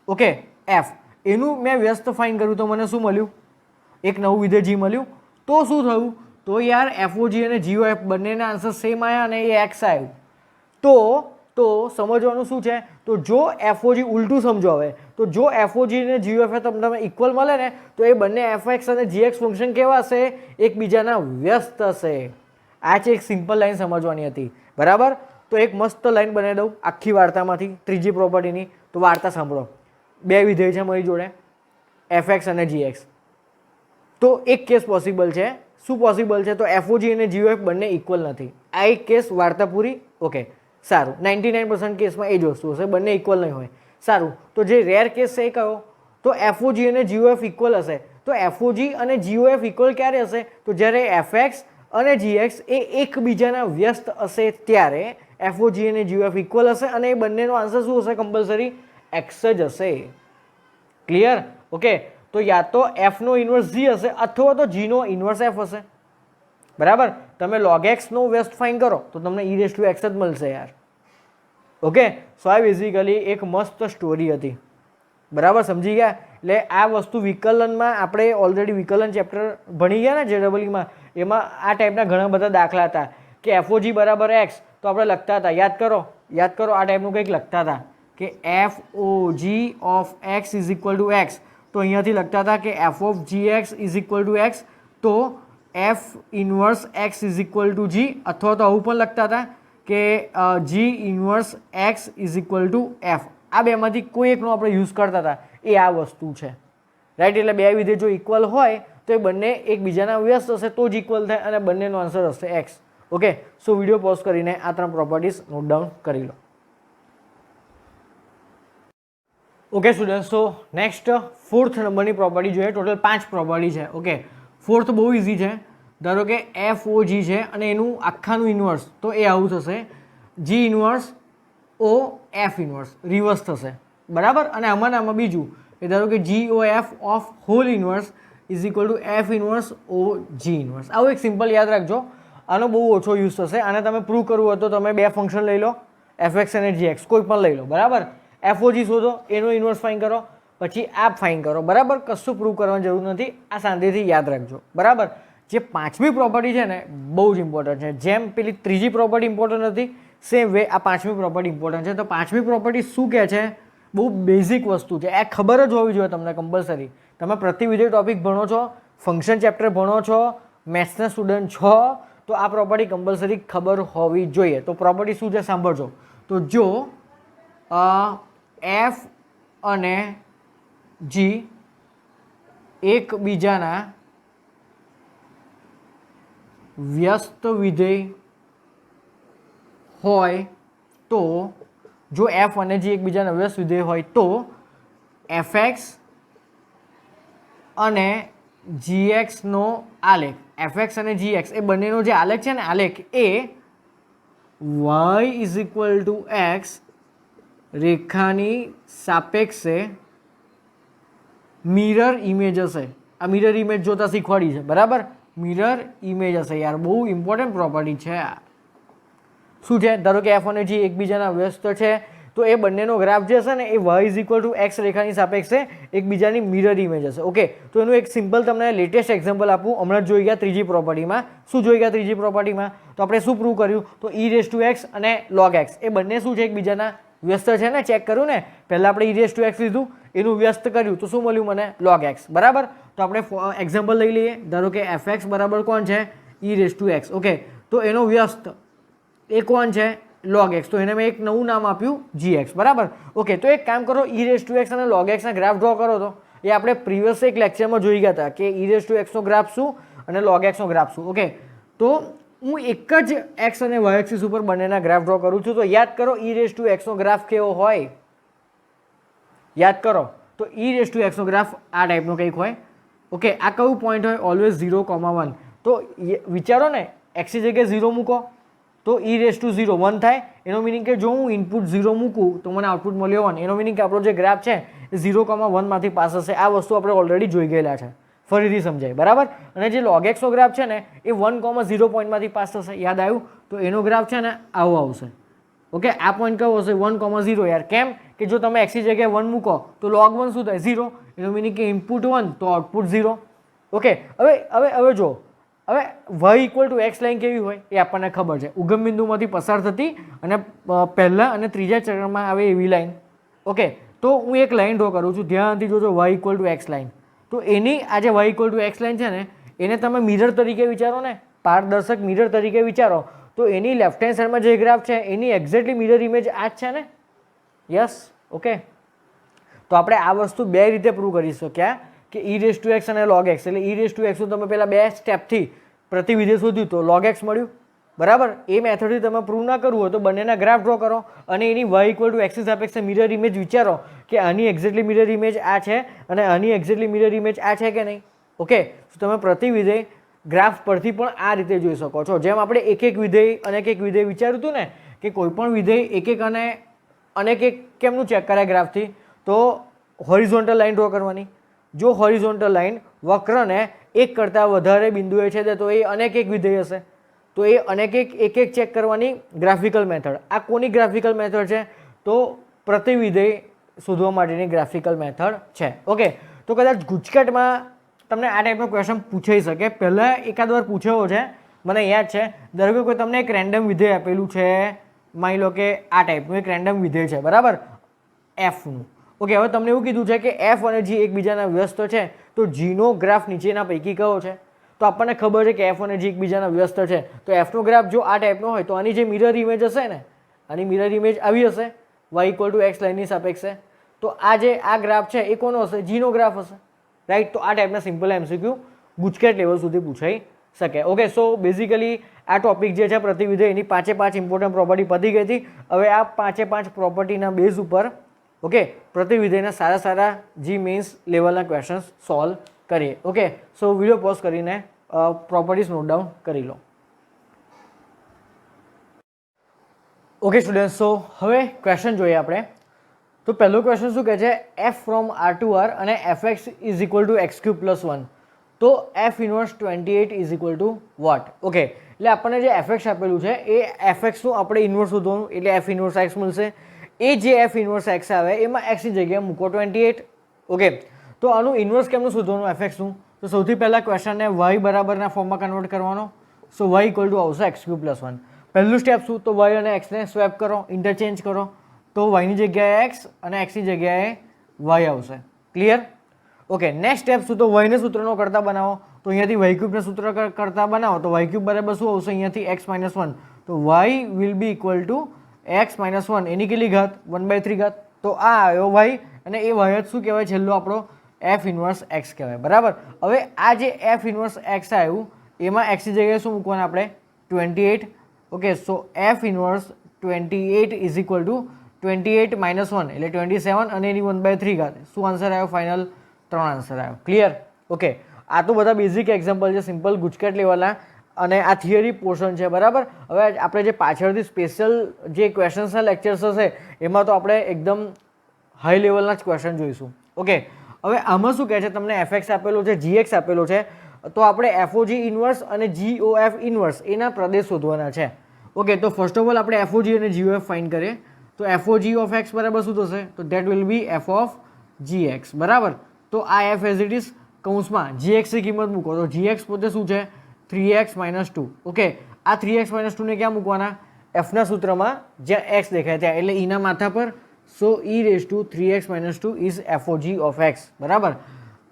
ઓકે, એફ, એનું મેં વ્યસ્ત ફાઇન કર્યું તો મને શું મળ્યું? એક નવું વિધેય જી મળ્યું. તો શું થયું? તો યાર એફઓજી અને જીઓએફ બંનેના આન્સર સેમ આવ્યા અને એ એક્સ આવ્યું. તો સમજવાનું શું છે? તો જો એફઓજી ઉલટું સમજો હવે, તો જો એફઓજી અને જીઓએફ તમને ઇક્વલ મળે ને તો એ બંને એફએક્સ અને જીએક્સ ફંક્શન કેવા હશે? એકબીજાના વ્યસ્ત હશે. આ છે એક સિમ્પલ લાઈન સમજવાની હતી, બરાબર. તો એક મસ્ત લાઈન બનાવી દઉં આખી વાર્તામાંથી, ત્રીજી પ્રોપર્ટીની. તો વાર્તા સાંભળો. બે વિધેય છે મારી જોડે, એફએક્સ અને જીએક્સ. તો એક કેસ પોસિબલ છે. શું પોસિબલ છે? તો એફઓજી અને જીઓએફ બંને ઇક્વલ નથી. આ એક કેસ, વાર્તા પૂરી. ઓકે, સારું. 99% કેસમાં એ જ વસ્તુ હશે, બંને ઇક્વલ નહીં હોય. સારું, તો જે રેર કેસ છે એ કયો? તો એફઓજી અને જીઓએફ ઇક્વલ હશે. તો એફઓજી અને જીઓએફ ઇક્વલ ક્યારે હશે? તો જ્યારે એફએક્સ અને જીએક્સ એ એકબીજાના વ્યસ્ત હશે ત્યારે એફઓજી અને જીઓએફ ઇક્વલ હશે અને એ બંનેનો આન્સર શું હશે? કમ્પલસરી એક્સ જ હશે. ક્લિયર? ઓકે, તો યા તો એફનો ઇન્વર્સ જી હશે અથવા તો જીનો ઇન્વર્સ એફ હશે, બરાબર. તમે લોગ એક્સનો વ્યસ્ત ફાઇન કરો તો તમને ઈ રેસ ટુ એક્સ જ મળશે યાર. ઓકે, સો આ બેઝિકલી એક મસ્ત સ્ટોરી હતી, બરાબર. સમજી ગયા? એટલે આ વસ્તુ વિકલનમાં આપણે ઓલરેડી વિકલન ચેપ્ટર ભણી ગયા ને જેડબલઈમાં, એમાં આ ટાઈપના ઘણા બધા દાખલા હતા કે એફઓજી બરાબર એક્સ તો આપણે લખતા હતા. યાદ કરો આ ટાઈપનું કંઈક લખતા હતા કે F O G of x is equal to x. તો અહીંયાથી લખતા હતા કે f of G x is equal to x, તો f inverse x is equal to g, અથવા તો આવું પણ લખતા હતા કે g inverse x is equal to f. આ બેમાંથી કોઈ એકનો આપણે યુઝ કરતા હતા. એ આ વસ્તુ છે, રાઈટ. એટલે બે વિધેય જો ઇક્વલ હોય તો એ બંને એકબીજાના વ્યસ્ત હશે તો જ ઇક્વલ થાય અને બંનેનો આન્સર હશે x. Okay, so video pause કરીને આ 3 પ્રોપર્ટીઝ નોટ ડાઉન કરી લો. ઓકે સ્ટુડન્ટ્સ, તો નેક્સ્ટ 4th નંબરની પ્રોપર્ટી જોઈએ. ટોટલ 5 પ્રોપર્ટી છે. ઓકે, 4th બહુ ઇઝી છે. ધારો કે એફ ઓ જી છે અને એનું આખાનું ઇન્વર્સ, તો એ આવું થશે g inverse o f inverse, reverse થશે, બરાબર. અને આમાં બીજું કે ધારો કે g O F of whole inverse is equal to f inverse o g inverse. આવું એક સિમ્પલ યાદ રાખજો. આનો બહુ ઓછો યુઝ થશે. આને તમે પ્રૂવ કરવું હોય તો તમે બે ફંક્શન લઈ લો, એફએક્સ અને જીએક્સ, કોઈ પણ લઈ લો, બરાબર. એફઓજી શોધો, એનો ઇન્વર્સ ફાઇન કરો, પછી આ ફાઇન કરો, બરાબર. કશું પ્રૂવ કરવાની જરૂર નથી. આ શાંતિથી યાદ રાખજો, બરાબર. જે 5મી પ્રોપર્ટી છે ને બહુ જ ઇમ્પોર્ટન્ટ છે. જેમ પેલી ત્રીજી પ્રોપર્ટી ઇમ્પોર્ટન્ટ હતી સેમ વે આ 5મી પ્રોપર્ટી ઇમ્પોર્ટન્ટ છે. તો 5મી પ્રોપર્ટી શું કહે છે? બહુ બેઝિક વસ્તુ છે. આ ખબર જ હોવી જોઈએ તમને કમ્પલસરી. તમે પ્રતિવિધેય ટોપિક ભણો છો, ફંક્શન ચેપ્ટર ભણો છો, મેથ્સના સ્ટુડન્ટ છો, તો આ પ્રોપર્ટી કમ્પલસરી ખબર હોવી જોઈએ. તો પ્રોપર્ટી શું છે સાંભળજો. તો જો એફ અને જી એકબીજાના વ્યસ્ત વિધેય હોય તો, જો એફ અને જી એકબીજાના વ્યસ્ત વિધેય હોય તો એફએક્સ અને જીએક્સનો આલેખ, એફએક્સ અને જીએક્સ એ બંનેનો જે આલેખ છે ને આલેખ એ Y is equal to X રેખાની સાપેક્ષે મિરર ઇમેજ હશે. આ મિરર ઇમેજ જોતા શીખવાડી છે, બરાબર? મિરર ઇમેજ હશે યાર, બહુ ઇમ્પોર્ટન્ટ પ્રોપર્ટી છે આ. શું છે? ધારો કે એફ અને જી એકબીજાના વ્યસ્ત છે તો એ બંનેનો ગ્રાફ જે હશે ને એ Y is equal to X રેખાની સાપેક્ષે એકબીજાની મિરર ઇમેજ હશે. ઓકે, તો એનું એક સિમ્પલ તમને લેટેસ્ટ એક્ઝામ્પલ આપું. હમણાં જોઈ ગયા ત્રીજી પ્રોપર્ટીમાં. શું જોઈ ગયા ત્રીજી પ્રોપર્ટીમાં? તો આપણે શું પ્રૂવ કર્યું? તો ઈ રેસ ટુ એક્સ અને લોગ એક્સ એ બંને શું છે? એકબીજાના વ્યસ્ત છે ને. ચેક કર્યું ને. પહેલાં આપણે ઈ રેસ ટુ એક્સ લીધું, એનું વ્યસ્ત કર્યું તો શું મળ્યું મને? લોગ એક્સ, બરાબર? તો આપણે એક્ઝામ્પલ લઈ લઈએ. ધારો કે એફ એક્સ બરાબર કોણ છે? ઈ રેસ ટુ એક્સ. ઓકે, તો એનો વ્યસ્ત એ કોણ છે? log x. તો એને મેં એક નવું નામ આપ્યું gx, બરાબર? ઓકે, તો એક કામ કરો, e રેસ ટુ એક્સ અને log x ના ગ્રાફ ડ્રો કરો. તો એ આપણે પ્રીવિયસ એક લેક્ચરમાં જોઈ ગયા હતા કે e રેસ ટુ એક્સ નો ગ્રાફ શું અને log x નો ગ્રાફ શું. ઓકે, તો હું એક જ x અને y એક્સિસ ઉપર બંનેના ગ્રાફ ડ્રો કરું છું. તો યાદ કરો e રેસ ટુ એક્સ નો ગ્રાફ કેવો હોય? યાદ કરો તો e રેસ ટુ એક્સ નો ગ્રાફ આ ટાઈપનો કંઈક હોય. ઓકે, આ કયું પોઈન્ટ હોય? ઓલવેઝ 0,1. તો વિચારો ને, x ની જગ્યાએ 0 મૂકો તો ઈ રેસ ટુ 0 1 થાય. એનો મિનિંગ કે જો હું ઇનપુટ 0 મૂકું તો મને આઉટપુટ મળ્યો 1. એનો મિનિંગ કે આપણો જે ગ્રાફ છે એ 0,1 માંથી પાસ હશે. આ વસ્તુ આપણે ઓલરેડી જોઈ ગયેલા છે, ફરીથી સમજાય, બરાબર? અને જે log x નો ગ્રાફ છે ને એ 1,0 પોઈન્ટમાંથી પાસ થશે. યાદ આવ્યું? તો એનો ગ્રાફ છે ને આવો આવશે. ઓકે, આ પોઈન્ટ કયો હશે? 1,0 યાર. કેમ કે જો તમે x ની જગ્યાએ 1 મૂકો તો log 1 શું થાય? 0. એનો મિનિંગ કે ઇનપુટ 1 તો આઉટપુટ 0. ઓકે, હવે જો હવે y equal to x line કેવી હોય એ આપણને ખબર છે. ઉગમ બિંદુમાંથી પસાર થતી અને પહેલા અને ત્રીજા ચરણમાં આવે એવી લાઈન. ઓકે, તો હું એક લાઈન ડ્રો કરું છું. ધ્યાનથી જોજો, y equal to x line. તો એની આ જે y equal to x line છે ને એને તમે મિરર તરીકે વિચારો ને, પારદર્શક મિરર તરીકે વિચારો. તો એની લેફ્ટ હેન્ડ સાઈડમાં જે ગ્રાફ છે એની એક્ઝેક્ટલી મિરર ઇમેજ આ જ છે ને. યસ. ઓકે, તો આપણે આ વસ્તુ બે રીતે પ્રૂવ કરી શક્યા કે ઈ રેસ ટુ એક્સ અને log x. એટલે ઈ રેસ ટુ એક્સનું તમે પહેલાં બે સ્ટેપથી પ્રતિવિધેય શોધ્યું તો log x મળ્યું, બરાબર? એ મેથડથી તમે પ્રૂવ ના કરવું હોય તો બંનેના ગ્રાફ ડ્રો કરો અને એની y ઇક્વલ ટુ એક્સિસ સાપેક્ષે મિરર ઇમેજ વિચારો કે આની એક્ઝેક્ટલી મિરર ઇમેજ આ છે અને આની એક્ઝેક્ટલી મિરર ઇમેજ આ છે કે નહીં. ઓકે, તો તમે પ્રતિવિધેય ગ્રાફ પરથી પણ આ રીતે જોઈ શકો છો. જેમ આપણે એક એક વિધેય અને એક વિધેય વિચાર્યું હતું ને કે કોઈ પણ વિધેય એક એક અને અનેક એક કેમનું ચેક કરાય ગ્રાફથી? તો હોરિઝોન્ટલ લાઈન ડ્રો કરવાની. જો હોરિઝોન્ટલ લાઈન વક્રને એક કરતાં વધારે બિંદુએ છે તો એ અનેક એક વિધેય હશે. તો એ અનેક એક ચેક કરવાની ગ્રાફિકલ મેથડ. આ કોની ગ્રાફિકલ મેથડ છે? તો પ્રતિવિધેય શોધવા માટેની ગ્રાફિકલ મેથડ છે. ઓકે, તો કદાચ ગુજકેટમાં તમને આ ટાઈપનો ક્વેશ્ચન પૂછાઈ શકે. પહેલાં એકાદ વાર પૂછ્યો છે, મને યાદ છે. ધારો કે કોઈ તમને એક રેન્ડમ વિધેય આપેલું છે, માની લો કે આ ટાઈપનું એક રેન્ડમ વિધેય છે, બરાબર? એફનું. ઓકે, હવે તમને એવું કીધું છે કે એફ અને જી એકબીજાના વ્યસ્ત છે. તો જીનો ગ્રાફ નીચેના પૈકી કયો છે? તો આપણને ખબર છે કે એફ અને જી એકબીજાના વ્યસ્ત છે. તો એફનો ગ્રાફ જો આ ટાઈપનો હોય તો આની જે મિરર ઇમેજ હશે ને, આની મિરર ઇમેજ આવી હશે y ઇક્વલ ટુ એક્સ લાઈનની સાપેક્ષે. તો આ ગ્રાફ છે એ કોનો હશે? જીનો ગ્રાફ હશે, રાઈટ? તો આ ટાઈપના સિમ્પલ MCQ ગુજકેટ લેવલ સુધી પૂછાઈ શકે. ઓકે, સો બેઝિકલી આ ટોપિક જે છે પ્રતિવિધેય એની 5 ઇમ્પોર્ટન્ટ પ્રોપર્ટી પતી ગઈ હતી. હવે આ 5 પ્રોપર્ટીના બેઝ ઉપર ઓકે પ્રતિવિધેયના સારા જી મેન્સ લેવલના ક્વેશ્ચન્સ સોલ્વ કરીએ. ઓકે, સો વિડીયો પોઝ કરીને પ્રોપર્ટીઝ નોટ ડાઉન કરી લો. ઓકે સ્ટુડન્ટ, સો હવે ક્વેશ્ચન જોઈએ આપણે. તો પહેલો ક્વેશ્ચન શું કહે છે? F from R to R અને f x is equal to x cube plus 1. તો f inverse 28 is equal to what? Okay, એટલે આપણને જે એફ એક્સ આપેલું છે એ એફ એક્સનું આપણે ઇન્વર્સ શોધવાનું, એટલે એફ ઇનવર્સ એક્સ મળશે. એ જે એફ ઇનવર્સ એક્સ આવે એમાં એક્સની જગ્યાએ મૂકો 28. ઓકે, તો આનું ઇન્વર્સ કેમનું શોધવાનું એફ એક્સનું? તો સૌથી પહેલાં ક્વેશ્ચનને વાય બરાબરના ફોર્મમાં કન્વર્ટ કરવાનો. સો વાય ઇક્વલ ટુ આવશે એક્સ ક્યુબ પ્લસ 1. પહેલું સ્ટેપ શું? તો વાય અને એક્સને સ્વેપ કરો, ઇન્ટરચેન્જ કરો. તો વાયની જગ્યાએ એક્સ અને એક્સની જગ્યાએ વાય આવશે. ક્લિયર? ઓકે, નેક્સ્ટ સ્ટેપ શું? તો વાયને સૂત્રનો કરતા બનાવો. તો અહીંયાથી વાય ક્યુબને સૂત્ર કરતા બનાવો તો વાય ક્યુબ બરાબર શું આવશે? અહીંયાથી એક્સ માઇનસ 1. તો Y will be equal to X minus 1. એની કેટલી ઘાત? 1/3 ઘાત. તો આ આવ્યો વાય અને એ વાય જ શું કહેવાય? છેલ્લો આપણો એફ ઇનવર્સ એક્સ કહેવાય, બરાબર? હવે આ જે એફ ઇનવર્સ એક્સ આવ્યું એમાં એક્સની જગ્યાએ શું મૂકવાનું આપણે? 28. Okay, so F inverse 28 is equal two 28 minus 1 એટલે 27 અને એની 1/3 ઘાત. શું આન્સર આવ્યો ફાઇનલ? 3 આન્સર આવ્યો. ક્લિયર? ઓકે, આ તો બધા બેઝિક એક્ઝામ્પલ છે, સિમ્પલ ગુજકેટ લેવલના, અને આ થિયરી પોર્શન છે, બરાબર. હવે આપણે જે પાછળથી સ્પેશિયલ જે ક્વેશ્ચન્સના લેક્ચર્સ હશે એમાં તો આપણે એકદમ હાઈ લેવલના જ ક્વેશ્ચન જોઈશું. ઓકે, હવે આમાં શું કહે છે, તમને એફએક્સ આપેલો છે, જીએક્સ આપેલો છે, તો આપણે એફઓજી ઇન્વર્સ અને જીઓએફ ઇન્વર્સ એના પ્રદેશ શોધવાના છે. ઓકે, તો ફર્સ્ટ ઓફ ઓલ આપણે એફઓજી અને જીઓએફ ફાઇન્ડ કરીએ. તો એફઓજી ઓફ એક્સ બરાબર શું થશે, તો that will be F of G X, બરાબર. તો આ એફ એઝ ઇટ ઇઝ કૌંસમાં જીએક્સની કિંમત મૂકો, તો જીએક્સ પોતે શું છે, 3x - 2. ઓકે, આ 3x - 2 ને ક્યાં મૂકવાના, એફના સૂત્રમાં જ્યાં એક્સ દેખાય ત્યાં, એટલે ઈના માથા પર. સો e3x - 2 ઇઝ એફઓજી ઓફ એક્સ, બરાબર.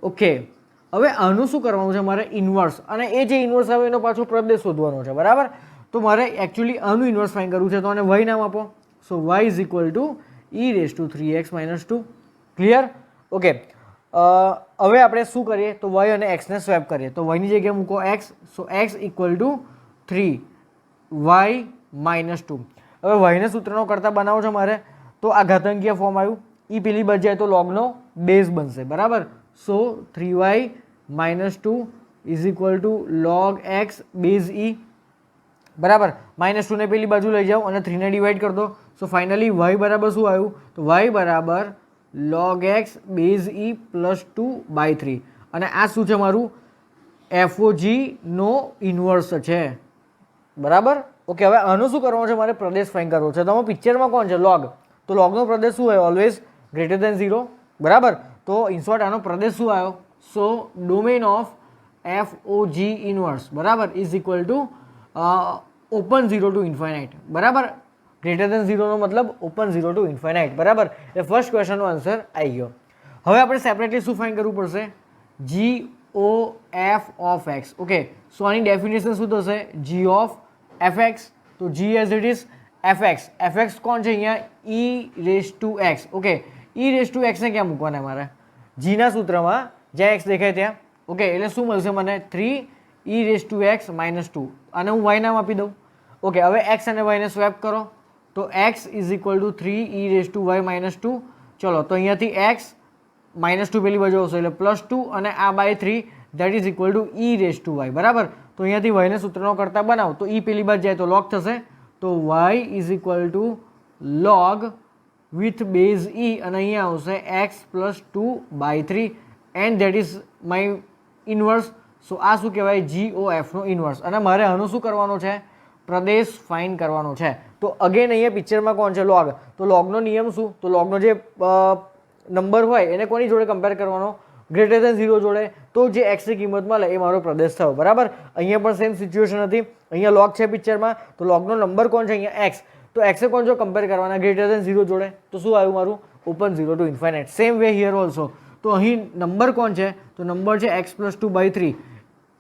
ઓકે, હવે આનું શું કરવાનું છે મારે, ઇન્વર્સ, અને એ જે ઇન્વર્સ આવે એનો પાછો પ્રદેશ શોધવાનો છે, બરાબર. તો મારે એકચ્યુઅલી આનું ઇન્વર્સ ફાઇન્ડ કરવું છે, તો આને y નામ આપો. સો y is equal two e3x - 2. Clear? Okay, હવે આપણે શું કરીએ, તો y અને x ને સ્વેપ કરીએ. તો y ની જગ્યાએ મૂકો x, so x equal to 3y - 2. હવે y ને સૂત્રનો કરતા બનાવો છો મારે, તો આ ઘાતાંકીય ફોર્મ આવ્યું, એ પેલી બાજુ જાય તો લોગનો બેઝ બનશે, બરાબર. સો 3y - 2 is equal to log x base e, બરાબર. -2 ને પેલી બાજુ લઈ જાઓ અને 3 ને ડિવાઈડ કરી દો. સો ફાઇનલી y બરાબર શું આવ્યું, તો y બરાબર log x base e plus 2/3. અને આ શું છે મારું, એફઓજી નો ઇન્વર્સ છે, બરાબર. ઓકે, હવે આનું શું કરવાનું છે મારે, પ્રદેશ ફાઇન્ડ કરવો છે. તો આમાં પિક્ચરમાં કોણ છે, લોગ, તો લોગનો પ્રદેશ શું હોય, ઓલવેઝ ગ્રેટર દેન 0, બરાબર. તો ઇન શોર્ટ આનો પ્રદેશ શું આવ્યો, so domain of F O G inverse, બરાબર, is equal to open 0 to infinite, બરાબર. ગ્રેટર દેન 0 નો મતલબ ઓપન 0 ટુ ઇન્ફાઇનાઇટ, બરાબર. એટલે ફર્સ્ટ ક્વેશ્ચનનો આન્સર આવી ગયો. હવે આપણે સેપરેટલી શું ફાઇન્ડ કરવું પડશે, GOF ઓફ એક્સ. ઓકે, સો આની ડેફિનેશન શું થશે, G ઓફ fx. તો G as it is fx. fx કોણ છે અહીંયા, e⁻x. ઓકે, e⁻x ને ક્યાં મૂકવાના મારે, g ના સૂત્રમાં જ્યાં x દેખાય ત્યાં. ઓકે, એટલે શું મળશે મને, 3e⁻x - 2, અને હું y નામ આપી દઉં. ઓકે, હવે x અને y ને સ્વેપ કરો, તો x is equal two 3e⁻y - 2. ચલો, તો અહીંયાથી x -2 પેલી બાજુ આવશે એટલે +2, અને આ બાય 3 that is equal to e⁻y, બરાબર. તો અહીંયાથી y ને સૂત્રનો કરતા બનાવો, તો e પેલી બાજુ જાય તો log થશે, તો y is equal to log with base e, અને અહીંયા આવશે x + 2/3, and that is my inverse. So આ શું કહેવાય, GOF નો ઇન્વર્સ. અને મારે આનું શું કરવાનો છે, પ્રદેશ ફાઇન્ડ કરવાનો છે. તો અગેન અહીંયા પિક્ચરમાં કોણ છે, લોગ. તો લોગનો નિયમ શું, તો લોગનો જે નંબર હોય એને કોની જોડે કમ્પેર કરવાનો, ગ્રેટર દેન 0 જોડે. તો જે એક્સની કિંમત મળે એ મારો પ્રદેશ થયો, બરાબર. અહીંયા પણ સેમ સિચ્યુએશન હતી, અહીંયા લોગ છે પિક્ચરમાં, તો લોગનો નંબર કોણ છે અહીંયા x. તો x એ કોણ જો કમ્પેર કરવાના, ગ્રેટર દેન 0 જોડે, તો શું આવ્યું મારું, open 0 to infinite. Same way here also. તો અહીં નંબર કોણ છે, તો નંબર છે x + 2/3.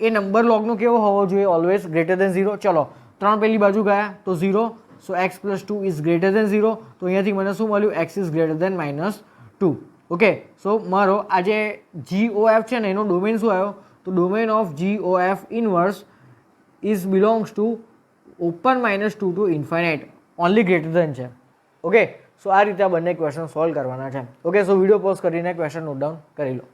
એ નંબર લોગનો કેવો હોવો જોઈએ, ઓલવેઝ ગ્રેટર દેન 0. ચલો, 3 પેલી બાજુ ગયા તો 0, so x + 2 is greater than 0. તો અહીંયાથી મને શું મળ્યું, x is greater than -2. Okay, so મારો આ જે GOF છે ને એનો ડોમેન શું આવ્યો, તો domain of GOF inverse is belongs to open -2 to infinite, only greater than છે. ઓકે, સો આ રીતે આ બંને ક્વેશ્ચન સોલ્વ કરવાના છે. ઓકે, સો વિડીયો પોઝ કરીને ક્વેશ્ચન નોટ ડાઉન કરી લો.